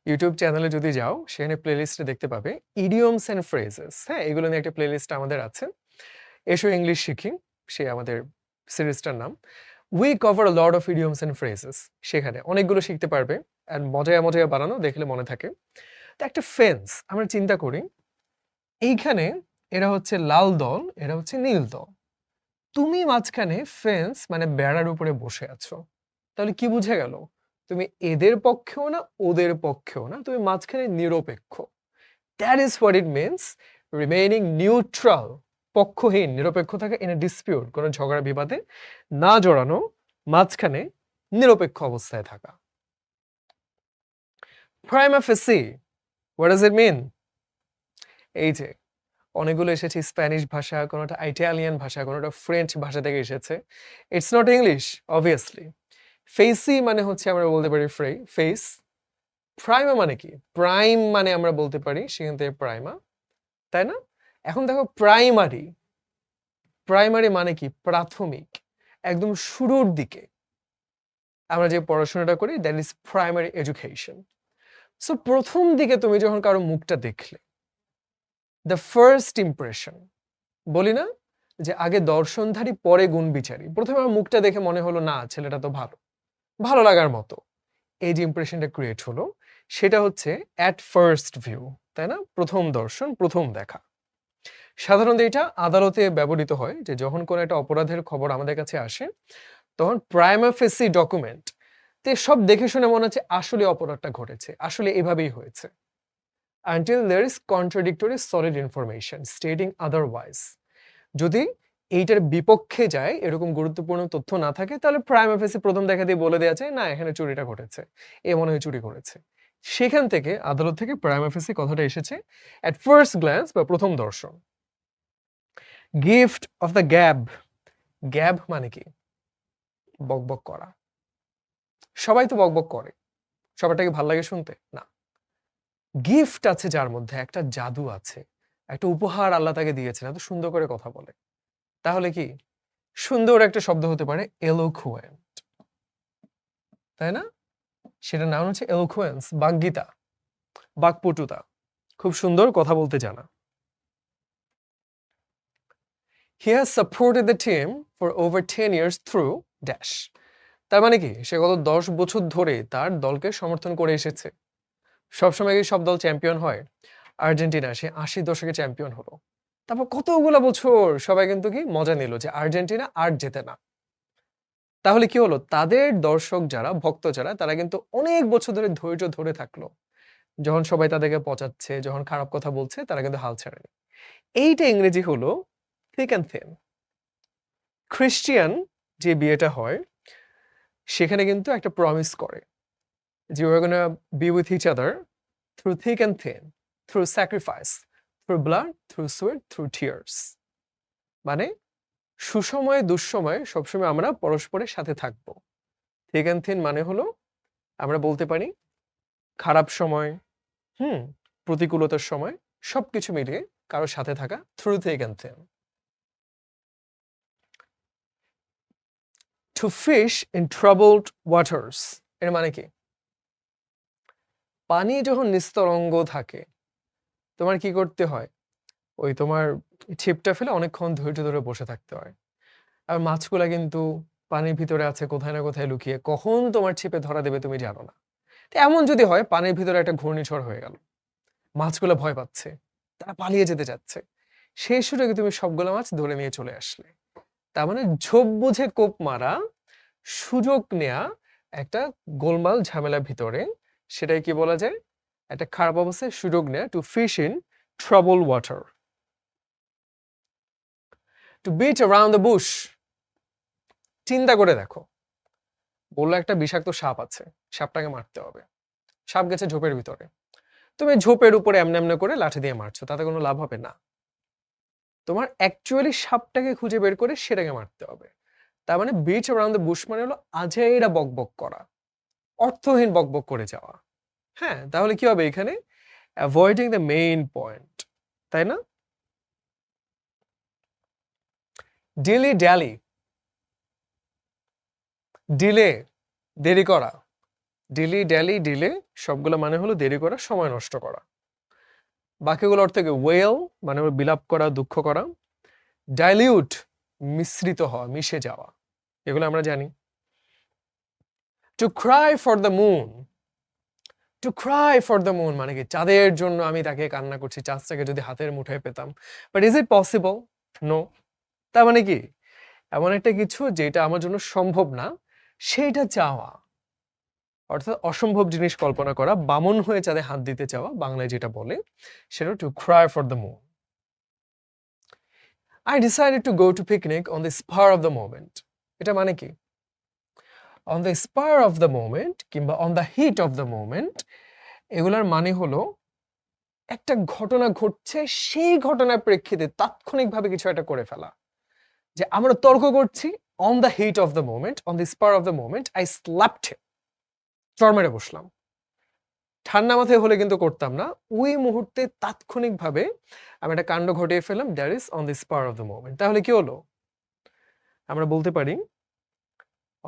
ইউটিউব চ্যানেলে যদি যাও, সেখানে প্লেলিস্টে দেখতে পাবে ইডিয়মস অ্যান্ড ফ্রেজেস। হ্যাঁ, এগুলো নিয়ে একটা প্লেলিস্ট আমাদের আছে, এসো ইংলিশ শিখি, সে আমাদের সিরিজটার নাম। We cover a lot of idioms and phrases. সেখানে অনেকগুলো শিখতে পারবে, অ্যান্ড মজায় মজায় বানানো, দেখলে মনে থাকে। তো একটা ফেন্স আমরা চিন্তা করি, এইখানে এরা হচ্ছে লাল দল, এরা হচ্ছে নীল দল। তুমি মাঝখানে ফেন্স মানে বেড়ার উপরে বসে আছো, তাহলে কি বুঝে গেল? তুমি এদের পক্ষেও না, ওদের পক্ষেও না, তুমি মাঝখানে নিরপেক্ষ। That is what it means remaining neutral. পক্ষহীন, নিরপেক্ষ থাকা ইন এ ডিসপিউট, কোনো ঝগড়া বিবাদে না জড়ানো, মাঝখানে নিরপেক্ষ অবস্থায় থাকা। Prima facie, what does it mean? এই যে অনেকগুলো এসেছে স্প্যানিশ ভাষা, কোনোটা ইটালিয়ান ভাষা, কোনোটা ফ্রেঞ্চ ভাষা থেকে এসেছে। It's not English obviously. Facie মানে হচ্ছে আমরা বলতে পারি ফেস। প্রাইমা মানে কি? প্রাইম মানে আমরা বলতে পারি সেখান থেকে প্রাইমা, তাই না? এখন দেখো প্রাইমারি, প্রাইমারি মানে কি? প্রাথমিক, একদম শুরুর দিকে আমরা যে পড়াশোনাটা করি, that is primary education. So প্রথম দিকে তুমি যখন কারো মুখটা দেখলে, দ্য ফার্স্ট ইমপ্রেশন, বলি না যে আগে দর্শনধারী পরে গুণ বিচারী। প্রথমে আমার মুখটা দেখে মনে হলো না, ছেলেটা তো ভালো, ভালো লাগার মতো, এই যে ইমপ্রেশনটা ক্রিয়েট হলো, সেটা হচ্ছে অ্যাট ফার্স্ট ভিউ, তাই না? প্রথম দর্শন, প্রথম দেখা। সাধারণত এটা আদালতে ব্যবহৃত হয়, যে যখন কোনো একটা অপরাধের খবর আমাদের কাছে আসে, তখন প্রাইমা ফেসি ডকুমেন্ট তে সব দেখে শুনে মনে হচ্ছে আসলে অপরাধটা ঘটেছে, আসলে এভাবেই হয়েছে। Until there is contradictory solid information stating otherwise. যদি এইটার বিপক্ষে যায়, এরকম গুরুত্বপূর্ণ তথ্য না থাকে, তাহলে প্রাইমা ফেসি প্রথম দেখাতেই বলে দেওয়া যায় না, এখানে চুরিটা ঘটেছে, এ মনে হয় চুরি করেছে। সেখান থেকে, আদালত থেকে প্রাইমা ফেসি কথাটা এসেছে অ্যাট ফার্স্ট গ্ল্যান্স বা প্রথম দর্শন। Gift of the gab. Gab মানে কি? বকবক করা। সবাই তো বকবক করে, সবারটাকে ভাল লাগে শুনতে না। গিফট আছে যার মধ্যে, একটা জাদু আছে, একটা উপহার আল্লাহ তাকে দিয়েছেন, এত সুন্দর করে কথা বলে, তাহলে কি সুন্দর একটা শব্দ হতে পারে এলোকুয়েন্ট, তাই না? সেটার নাম হচ্ছে এলোকুয়েন্স, বাগ্মিতা, বাকপটুতা, খুব সুন্দর কথা বলতে জানা। He has supported the team for over 10 years through dash. তার মানে কি, সে গত 10 বছর ধরে তার দলকে সমর্থন করে এসেছে। সবসময় কি সব দল চ্যাম্পিয়ন হয়? আর্জেন্টিনা সে 80 দশকে চ্যাম্পিয়ন হলো। তারপর কতগুলো বছর সবাই কিন্তু কি মজা নিল যে আর্জেন্টিনা আর জেতে না। তাহলে কি হলো, তাদের দর্শক যারা, ভক্ত যারা, তারা কিন্তু অনেক বছর ধরে ধৈর্য ধরে থাকলো। যখন সবাই তাদেরকে পচাচ্ছে, যখন খারাপ কথা বলছে, তারা কিন্তু হাল ছাড়েনি। এইটা ইংরেজি হলো thick and thin। খ্রিস্টিয়ান যে বিয়েটা হয় সেখানে কিন্তু একটা প্রমিস করে যে we're gonna be with each other through thick and thin, through sacrifice, through blood, through sweat, through tears। মানে সুসময়ে দুঃসময়ে সবসময় আমরা পরস্পরের সাথে থাকবো। thick and thin মানে হলো আমরা বলতে পারি খারাপ সময়, প্রতিকূলতার সময় সবকিছু মিলিয়ে কারোর সাথে থাকা, through thick and thin। To fish in troubled waters এর মানে কি, পানি যখন নিস্তরঙ্গ থাকে তোমার কি করতে হয়, ওই তোমার ছিপটা ফেলে অনেকক্ষণ ধৈর্য ধরে বসে থাকতে হয়। আর মাছগুলা কিন্তু পানির ভিতরে আছে কোথায় না কোথায় লুকিয়ে, কখন তোমার ছিপে ধরা দেবে তুমি জানো না। তো এমন যদি হয় পানির ভিতরে একটা ঘূর্ণিঝড় হয়ে গেল, মাছগুলো ভয় পাচ্ছে, তারা পালিয়ে যেতে যাচ্ছে, সেই সুযোগে তুমি সবগুলো মাছ ধরে নিয়ে চলে আসলে। তার মানে ঝোপ বুঝে কোপ মারা, সুযোগ নেয়া একটা গোলমাল ঝামেলার ভিতরে, সেটাই কি বলা যায়, একটা খারাপ অবস্থায় সুযোগ নেয়া, to fish in trouble water. To beat around the bush, চিন্তা করে দেখো, বললো একটা বিষাক্ত সাপ আছে, সাপটাকে মারতে হবে। সাপ গেছে ঝোপের ভিতরে, তুমি ঝোপের উপরে এমনি এমনি করে লাঠি দিয়ে মারছো, তাতে কোনো লাভ হবে না। তোমার অ্যাকচুয়ালি সাপটাকে খুঁজে বের করে সেটাকে মারতে হবে। তার মানে বিট অ্যারাউন্ড দ্য বুশ মানে হলো আজেইরা বকবক করা, অর্থহীন বকবক করে যাওয়া। হ্যাঁ, তাহলে কি হবে এখানে, অ্যাভয়েডিং দ্য মেইন পয়েন্ট, তাই না? ডিলি ড্যালি, ডিলে দেরি করা, ডিলি ড্যালি ডিলে সবগুলো মানে হলো দেরি করা, সময় নষ্ট করা। বাকিগুলো অর্থ কি, ওয়েল মানে হলো বিলাপ করা, দুঃখ করা, ডাইলিউট মিশ্রিত হওয়া, মিশে যাওয়া, এগুলো আমরা জানি। To cry for the moon, to cry for the moon মানে কি, চাঁদের জন্য আমি তাকে কান্না করছি, চাঁদটাকে যদি হাতের মুঠোয় পেতাম। But is it possible? No. তার মানে কি, এমন একটা কিছু যেটা আমার জন্য সম্ভব না সেইটা চাওয়া, অর্থাৎ অসম্ভব জিনিস কল্পনা করা, বামন হয়ে চাঁদে হাত দিতে চাওয়া, বাংলায় যেটা বলে সেটা to cry for the moon. I decided to go to picnic on the spur of the moment, এটা মানে কি, on the spur of the moment কিংবা on the heat of the moment, এগুলার মানে হলো একটা ঘটনা ঘটছে, সেই ঘটনার প্রেক্ষিতে তাৎক্ষণিকভাবে কিছু একটা করে ফেলা। যে আমরা তর্ক করছি, on the heat of the moment, on the spur of the moment, I slapped him, চড় মেরে বসলাম। ঠান্ডা মাথায় হলে কিন্তু করতাম না, ওই মুহূর্তে তাৎক্ষণিকভাবে আমি একটা কাণ্ড ঘটিয়ে ফেললাম, that is on the spur of the moment. তাহলে কি হলো, আমরা বলতে পারি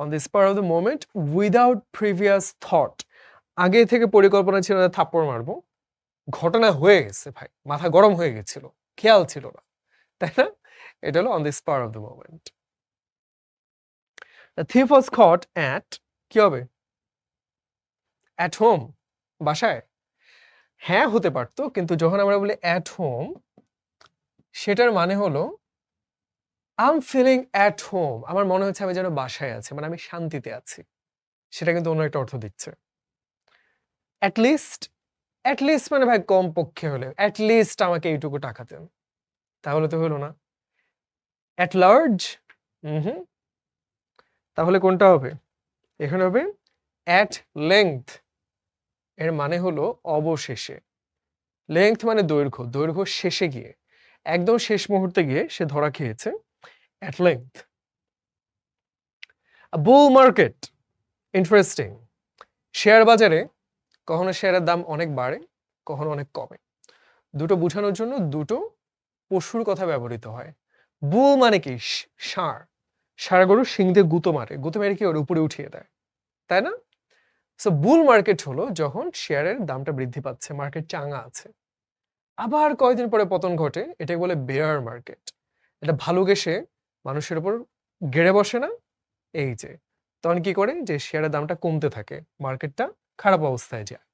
on the spur of the moment without previous thought, আগে থেকে পরিকল্পনা ছিল না থাপ্পড় মারবো, ঘটনা হয়ে গেছে ভাই, মাথা গরম হয়ে গেছিল, খেয়াল ছিল না, তাই না? এটা হলো on the spur of the moment. The thief was caught at, কি হবে, অ্যাট হোম, বাসায়। হ্যাঁ হতে পারতো, কিন্তু যখন আমরা বলি অ্যাট হোম, সেটার মানে হলো I am feeling at home, আমার মনে হচ্ছে আমি যেন বাসায় আছি, মানে আমি শান্তিতে আছি, সেটা কিন্তু অন্য একটা অর্থ দিচ্ছে। অ্যাটলিস্ট, অ্যাটলিস্ট মানে ভাই কম পক্ষে হলে, অ্যাটলিস্ট আমাকে এইটুকু টাকা দেন, তাহলে তো হলো না। অ্যাট লার্জ, তাহলে কোনটা হবে, এখানে হবে অ্যাট লেংথ, এর মানে হলো অবশেষে। লেংথ মানে দৈর্ঘ্য, দৈর্ঘ্য শেষে গিয়ে, একদম শেষ মুহূর্তে গিয়ে সে ধরা খেয়েছে, at length. A bull market, interesting. Share বাজারে কখনো শেয়ারের দাম অনেক বাড়ে, কখনো অনেক কমে। দুটো বোঝানোর জন্য দুটো পশুর কথা ব্যবহৃত হয়। বুল মানে কি, ষাঁড়, ষাঁড় গরু শিং দিয়ে গুঁতো মারে, গুঁতো মেরে কি ওর উপরে উঠিয়ে দেয়, তাই না? সো বুল মার্কেট হলো যখন শেয়ারের দামটা বৃদ্ধি পাচ্ছে, মার্কেট চাঙ্গা আছে, আবার কয়েকদিন পরে পতন ঘটে, এটাকে বলে বেয়ার মার্কেট। এটা ভালুক এসে মানুষের উপর গেড়ে বসে না, এই যে তখন কি করে যে শেয়ারের দামটা কমতে থাকে, মার্কেটটা খারাপ অবস্থায় যায়।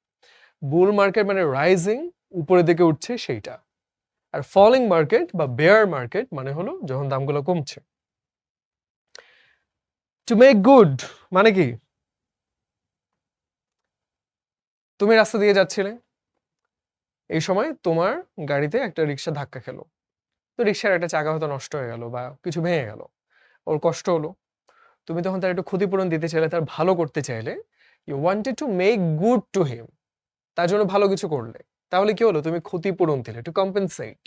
বুল মার্কেট মানে রাইজিং, উপরের দিকে উঠছে সেইটা, আর ফলিং মার্কেট বা বেয়ার মার্কেট মানে হলো যখন দামগুলো কমছে। টু মেক গুড মানে কি, তুমি রাস্তা দিয়ে যাচ্ছিলে, এই সময় তোমার গাড়িতে একটা রিক্সা ধাক্কা খেলো, তো রিক্সার একটা চাকা হয়তো নষ্ট হয়ে গেল বা কিছু ভেঙে গেল, ওর কষ্ট হলো, তুমি তখন তার একটু ক্ষতিপূরণ দিতে চাইলে, তার ভালো করতে চাইলে, you wanted to make good to him, তার জন্য ভালো কিছু করলে, তাহলে কি হলো, তুমি ক্ষতিপূরণ দিলে, টু কম্পেনসেট,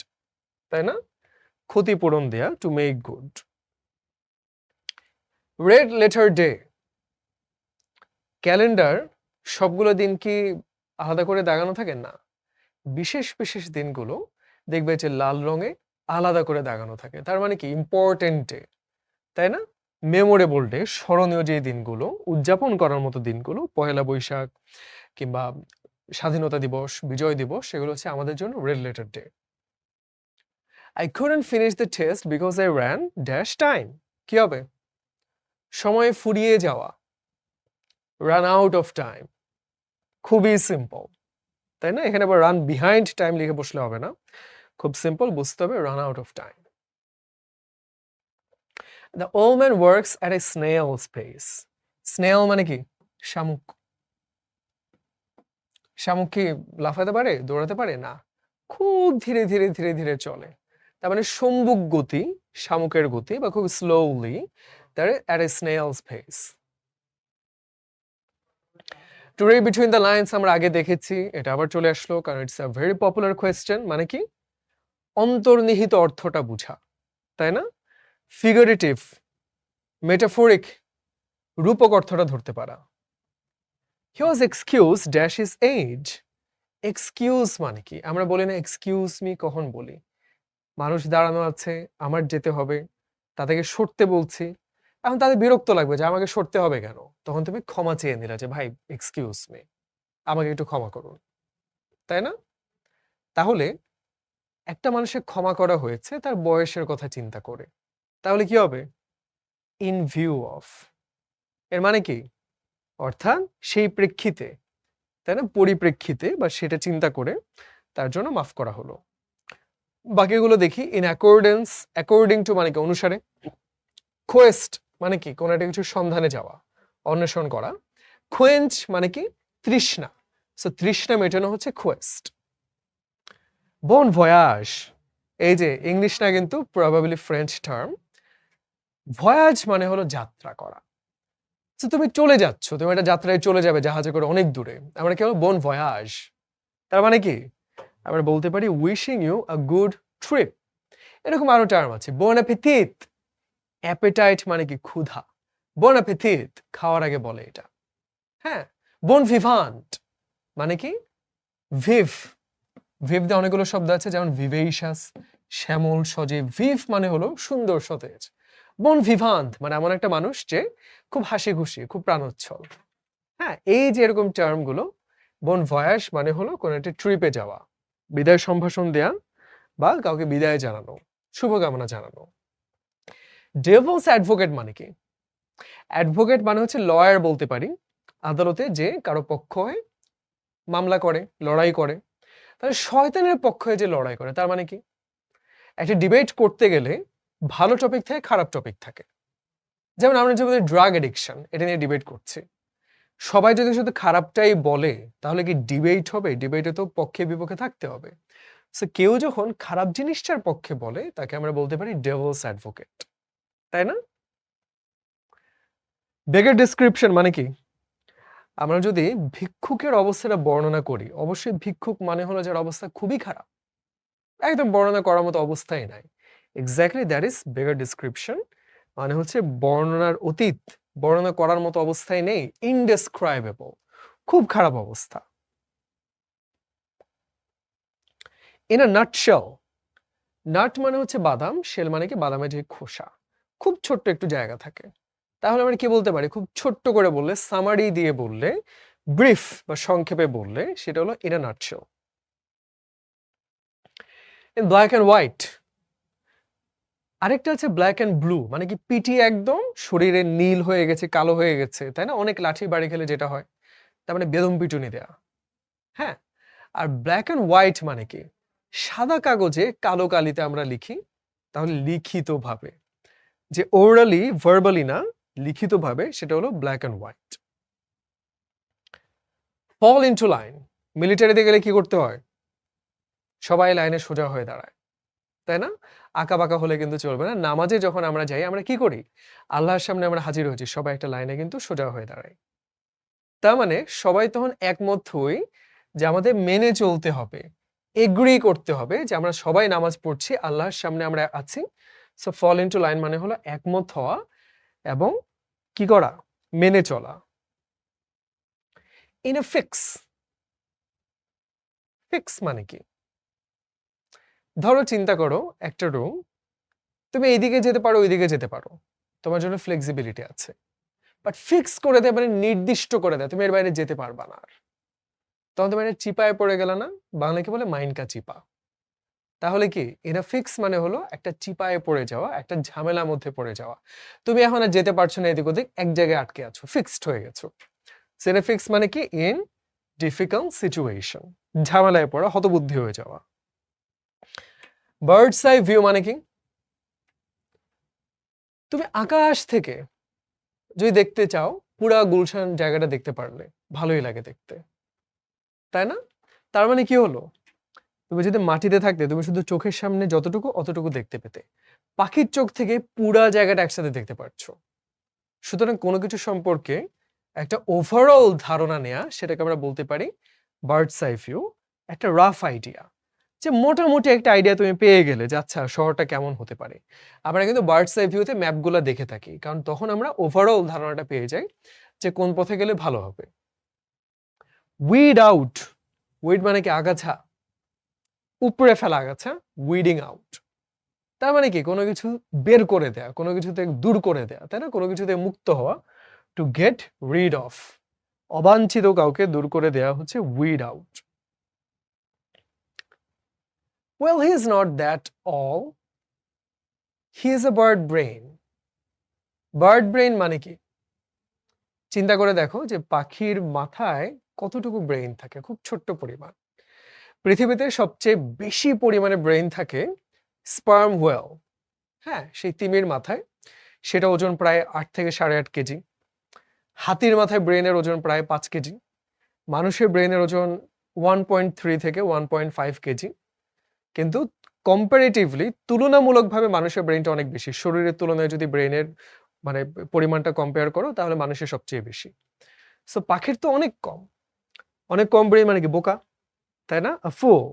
তাই না? ক্ষতিপূরণ দেয়া, two make good. Red letter day, calendar সবগুলো দিন কি আলাদা করে দাগানো থাকে না, বিশেষ বিশেষ দিনগুলো দেখবে যে লাল রঙে আলাদা করে দাগানো থাকে, তার মানে কি ইম্পর্টেন্ট ডে, তাই না? মেমোরেবল ডে, স্মরণীয় যে দিনগুলো, উদযাপন করার মতো দিনগুলো, পহেলা বৈশাখ কিংবা স্বাধীনতা দিবস, বিজয় দিবস, সেগুলো হচ্ছে আমাদের জন্য red letter day. I couldn't finish the test because I ran dash time, কি হবে? সময় ফুরিয়ে যাওয়া, run out of time, খুবই সিম্পল, তাই না? এখানে আবার রান বিহাইন্ড টাইম লিখে বসলে হবে না, খুব সিম্পল বুঝতে হবে, run out of time. The old man works at a snail's pace. Snail মানে কি? শামুক। শামুক কি লাফাতে পারে, দৌড়াতে পারে না, খুব ধীরে ধীরে ধীরে ধীরে চলে, তার মানে সম্মুখ গতি, শামুকের গতি, বা খুব স্লোলি, তার at a snail's pace. To read between the lines আমরা আগে দেখেছি, এটা আবার চলে আসলো কারণ it's a very popular question, মানে কি অন্তর্নিহিত অর্থটা বুঝা, তাই না? ফিগারেটিভ, মেটাফোরিক, রূপক অর্থটা ধরতে পারা। He was excused dash his age. Excuse মানে কি, আমরা বলি না এক্সকিউজ মি, কখন বলি? মানুষ দাঁড়ানো আছে, আমার যেতে হবে, তাদেরকে সরতে বলছি, এখন তাদের বিরক্ত লাগবে যে আমাকে সরতে হবে কেন, তখন তুমি ক্ষমা চেয়ে নিলা যে ভাই এক্সকিউজ মি, আমাকে একটু ক্ষমা করুন, তাই না? তাহলে একটা মানুষের ক্ষমা করা হয়েছে তার বয়সের কথা চিন্তা করে, তাহলে কি হবে? ইন ভিউ অফ, এর মানে কি, অর্থাৎ সেই প্রেক্ষিতে, তাই না, পরিপ্রেক্ষিতে বা সেটা চিন্তা করে তার জন্য মাফ করা হলো। বাকিগুলো দেখি। ইন অ্যাকর্ডেন্স, অ্যাকর্ডিং টু মানে কি অনুসারে। কোয়েস্ট মানে কি কোন একটা কিছুর সন্ধানে যাওয়া, অন্বেষণ করা। কোয়েঞ্চ মানে কি তৃষ্ণা, সো তৃষ্ণা মেটানো হচ্ছে কোয়েস্ট। বন ভয়াজ, এই যে ইংলিশ না কিন্তু প্রবাবলি ফ্রেঞ্চ টার্ম। ভয়াজ মানে হলো যাত্রা করা, তো তুমি চলে যাচ্ছ, তুমি একটা যাত্রায় চলে যাবে জাহাজে করে অনেক দূরে, আমরা কি বলবো বন ভয়াজ। তার মানে কি আমরা বলতে পারি wishing you a good trip. এরকম আরো টার্ম আছে। বন অ্যাপেটিট, অ্যাপেটাইট মানে কি ক্ষুধা, বন অ্যাপেটিট খাওয়ার আগে বলে এটা। হ্যাঁ, বন ভিভান্ট মানে কি ভিভ, ভিভ দিয়ে অনেকগুলো শব্দ আছে, যেমন ভিভেইশাস, শ্যামল, সজীব। ভিভ মানে হলো সুন্দর, সতেজ। বন ভিভান্ট মানে এমন একটা মানুষ যে খুব হাসি খুশি, খুব প্রাণোচ্ছল। হ্যাঁ, এই যে এরকম টার্মগুলো। বন ভয়াস মানে হলো কোন একটা ট্রিপে যাওয়া, বিদায় সম্ভাষণ দেয়া বা কাউকে বিদায় জানানো, শুভকামনা জানানো। ডেভিলস অ্যাডভোকেট মানে কি? অ্যাডভোকেট মানে হচ্ছে লয়ার বলতে পারি, আদালতে যে কারো পক্ষ হয়ে মামলা করে, লড়াই করে। তাহলে শয়তানের পক্ষ হয়ে যে লড়াই করে, তার মানে কি? একটা ডিবেট করতে গেলে ভালো টপিক থাকে, খারাপ টপিক থাকে। যেমন আমরা যে ড্রাগ এডিকশন, এটা নিয়ে ডিবেট করছি, সবাই যদি শুধু খারাপটাই বলে তাহলে কি ডিবেট হবে? ডিবেটে তো পক্ষে বিপক্ষে থাকতে হবে। সো কেউ যখন খারাপ জিনিসটার পক্ষে বলে তাকে আমরা বলতে পারি ডেভিলস অ্যাডভোকেট, তাই না? বেগের ডেসক্রিপশন মানে কি? আমরা যদি ভিক্ষুকের অবস্থাটা বর্ণনা করি, অবশ্যই ভিক্ষুক মানে হলো যার অবস্থা খুবই খারাপ, একদম বর্ণনা করার মতো অবস্থাই নাই। এক্স্যাক্টলি দ্যাট ইজ বেগার ডেসক্রিপশন, মানে হচ্ছে বর্ণনার অতীত, বর্ণনা করার মতো অবস্থায় নেই, ইনডেসক্রাইবেবল, খুব খারাপ অবস্থা। ইন আ নাটশেল, নাট মানে হচ্ছে বাদাম, শেল মানে কি বাদামের যে খোসা, খুব ছোট্ট একটু জায়গা থাকে। তাহলে আমরা কি বলতে পারি? খুব ছোট্ট করে বললে, সামারি দিয়ে বললে, ব্রিফ বা সংক্ষেপে বললে সেটা হলো in a nutshell. In black and white, আরেকটা আছে ব্ল্যাক অ্যান্ড ব্লু, মানে কি পিটি একদম শরীরে নীল হয়ে গেছে, কালো হয়ে গেছে, তাই না? অনেক লাঠি বাড়ি খেলে যেটা হয়, তার মানে বেদম পিটুনি দেয়া। হ্যাঁ, আর ব্ল্যাক অ্যান্ড হোয়াইট মানে কি সাদা কাগজে কালো কালিতে আমরা লিখি, তাহলে লিখিতভাবে, যে ওরালি ভার্বালি না, লিখিতভাবে, সেটা হলো black and white. Fall into line, মিলিটারিতে গেলে কি করতে হয়? সবাই লাইনে সোজা হয়ে দাঁড়ায়, তাই না? আঁকা বাঁকা হলে কিন্তু চলবে না। নামাজে যখন আমরা যাই আমরা কি করি? আল্লাহর সামনে আমরা হাজির হয়েছি, সবাই একটা লাইনে কিন্তু সোজা হয়ে দাঁড়ায়। তার মানে সবাই তখন একমত হই যে আমাদের মেনে চলতে হবে, এগ্রি করতে হবে যে আমরা সবাই নামাজ পড়ছি, আল্লাহর সামনে আমরা আছি। সো ফল ইনটু লাইন মানে হলো একমত হওয়া এবং কি করা? মেনে চলা। ইন এ ফিক্স, ফিক্স মানে কি? ধরো চিন্তা করো একটা রুম, তুমি এইদিকে যেতে পারো, ওইদিকে যেতে পারো, তোমার জন্য ফ্লেক্সিবিলিটি আছে। বাট ফিক্স করে দেয়, মানে নির্দিষ্ট করে দেয় তুমি এর বাইরে যেতে পারবা না আর। তখন তুমি এটা চিপায় পড়ে গেল না? বাংলা কি বলে? মাইনকা চিপা। তাহলে কি এটা ফিক্স মানে হলো একটা চিপায় পড়ে যাওয়া, একটা ঝামেলার মধ্যে পড়ে যাওয়া। তুমি এখন আর যেতে পারছো না এদিক ওদিক, এক জায়গায় আটকে আছো, ফিক্সড হয়ে গেছো। সেটা ফিক্স মানে কি? ইন ডিফিকাল্ট সিচুয়েশন, ঝামেলায় পড়া, হতবুদ্ধি হয়ে যাওয়া। বার্ডস আই ভিউ মানে কি? তুমি আকাশ থেকে যদি দেখতে চাও, পুরা গুলশান জায়গাটা দেখতে পারলে ভালোই লাগে দেখতে, তাই না? তার মানে কি হলো? তুমি যদি মাটিতে থাকতে তুমি শুধু চোখের সামনে যতটুকু অতটুকু দেখতে পেতে, পাখির চোখ থেকে পুরা জায়গাটা একসাথে দেখতে পারছো। সুতরাং কোনো কিছু সম্পর্কে একটা ওভারঅল ধারণা নেয়া, সেটাকে আমরা বলতে পারি বার্ডস আই ভিউ, একটা রাফ আইডিয়া, যে মোটামুটি একটা আইডিয়া তুমি পেয়ে গেলে যে আচ্ছা শহরটা কেমন হতে পারে। আমরা কিন্তু বার্ডস আই ভিউতে ম্যাপগুলো দেখে থাকি, কারণ তখন আমরা ওভারঅল ধারণাটা পেয়ে যাই যে কোন পথে গেলে ভালো হবে। উইড আউট, উইড মানে কি? আগাছা, উপড়ে ফেলা আগাছা, উইডিং আউট। তার মানে কি? কোনো কিছু বের করে দেয়া, কোনো কিছুতে দূর করে দেয়া, তাই না? কোনো কিছুতে মুক্ত হওয়া, টু গেট রিড অফ। অবাঞ্ছিত কাউকে দূর করে দেয়া হচ্ছে weed out. Well, he is not that all. He is a bird brain. Bird brain মানে কি? চিন্তা করে দেখো যে পাখির মাথায় কতটুকু ব্রেইন থাকে, খুব ছোট্ট পরিমাণ। পৃথিবীতে সবচেয়ে বেশি পরিমাণে ব্রেইন থাকে স্পার্ম হোয়েল, হ্যাঁ, সেই তিমির মাথায়। সেটা ওজন প্রায় 8 থেকে 8.5 কেজি। হাতির মাথায় ব্রেইনের ওজন প্রায় 5 কেজি। মানুষের ব্রেইনের ওজন 1.3 থেকে 1.5 কেজি। কিন্তু কম্পারেটিভলি, তুলনামূলকভাবে মানুষের ব্রেইনটা অনেক বেশি। শরীরের তুলনায় যদি ব্রেইনের মানে পরিমাণটা কম্পেয়ার করো, তাহলে মানুষের সবচেয়ে বেশি। সো পাখির তো অনেক কম। অনেক কম ব্রেইন মানে কি? বোকা, তাই না? আ ফুল।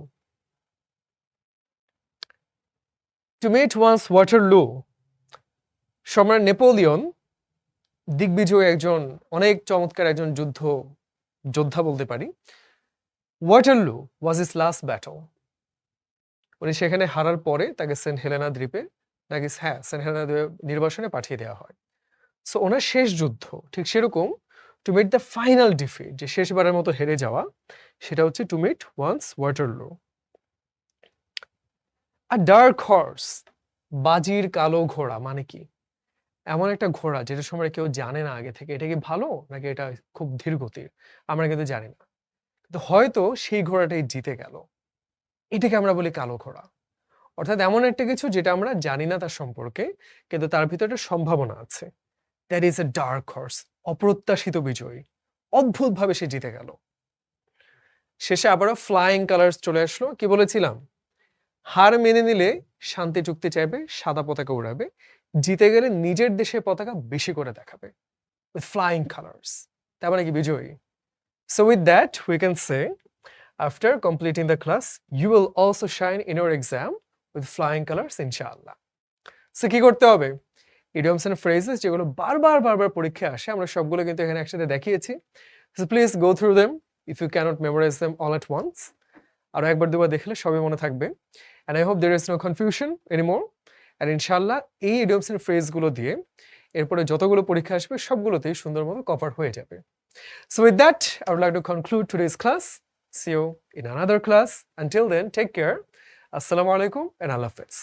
টু মিট ওয়ান্স ওয়াটারলু, সম্রাট নেপোলিয়ন দিগ্বিজয়ী একজন, অনেক চমৎকার একজন যোদ্ধা বলতে পারি। Waterloo was his last battle. উনি সেখানে হারার পরে তাকে সেন্ট হেলেনা দ্বীপে, নাকি হ্যাঁ সেন্ট হেলেনা দ্বীপে নির্বাসনে পাঠিয়ে দেওয়া হয়। সো ওনার শেষ যুদ্ধ ঠিক সেরকম, to meet the final defeat, যে শেষবারের মতো হেরে যাওয়া, সেটা হচ্ছে টু মিট ওয়ান্স ওয়াটারলু। আর ডার্ক হর্স, বাজির কালো ঘোড়া মানে কি? এমন একটা ঘোড়া যেটা সম্পর্কে কেউ জানে না আগে থেকে, এটা কি ভালো নাকি এটা খুব ধীর গতির, আমরা কিন্তু জানি না। কিন্তু হয়তো সেই ঘোড়াটাই জিতে গেল, এটাকে আমরা বলি কালো ঘোড়া। অর্থাৎ এমন একটা কিছু যেটা আমরা জানি না তার সম্পর্কে, কিন্তু তার ভিতরে একটা সম্ভাবনা আছে। That is a dark horse, অপ্রত্যাশিত বিজয়ী, অদ্ভুতভাবে সে জিতে গেল। শেষে আবারও ফ্লাইং কালার্স চলে আসলো। কি বলেছিলাম? হার মেনে নিলে শান্তি চুক্তি চাইবে, সাদা পতাকা উড়াবে, জিতে গেলে নিজের দেশের পতাকা বেশি করে দেখাবে, with flying colors. তার মানে কি? বিজয়ী। So with that we can say, after completing the class you will also shine in your exam with flying colors inshallah. So কি করতে হবে? idioms and phrases যেগুলো বারবার পরীক্ষায় আসে, আমরা সবগুলো কিন্তু এখানে একসাথে দেখিয়েছি। So please go through them if you cannot memorize them all at once. আরো একবার দুবার দেখলে সবই মনে থাকবে। And I hope there is no confusion anymore. And inshallah এই idioms and phrase গুলো দিয়ে এরপরে যতগুলো পরীক্ষা আসবে সবগুলোতেই সুন্দর মতো কভার হয়ে যাবে। So with that, I would like to conclude today's class. See you in another class. Until then, take care. Assalamu alaikum and Allah Hafiz.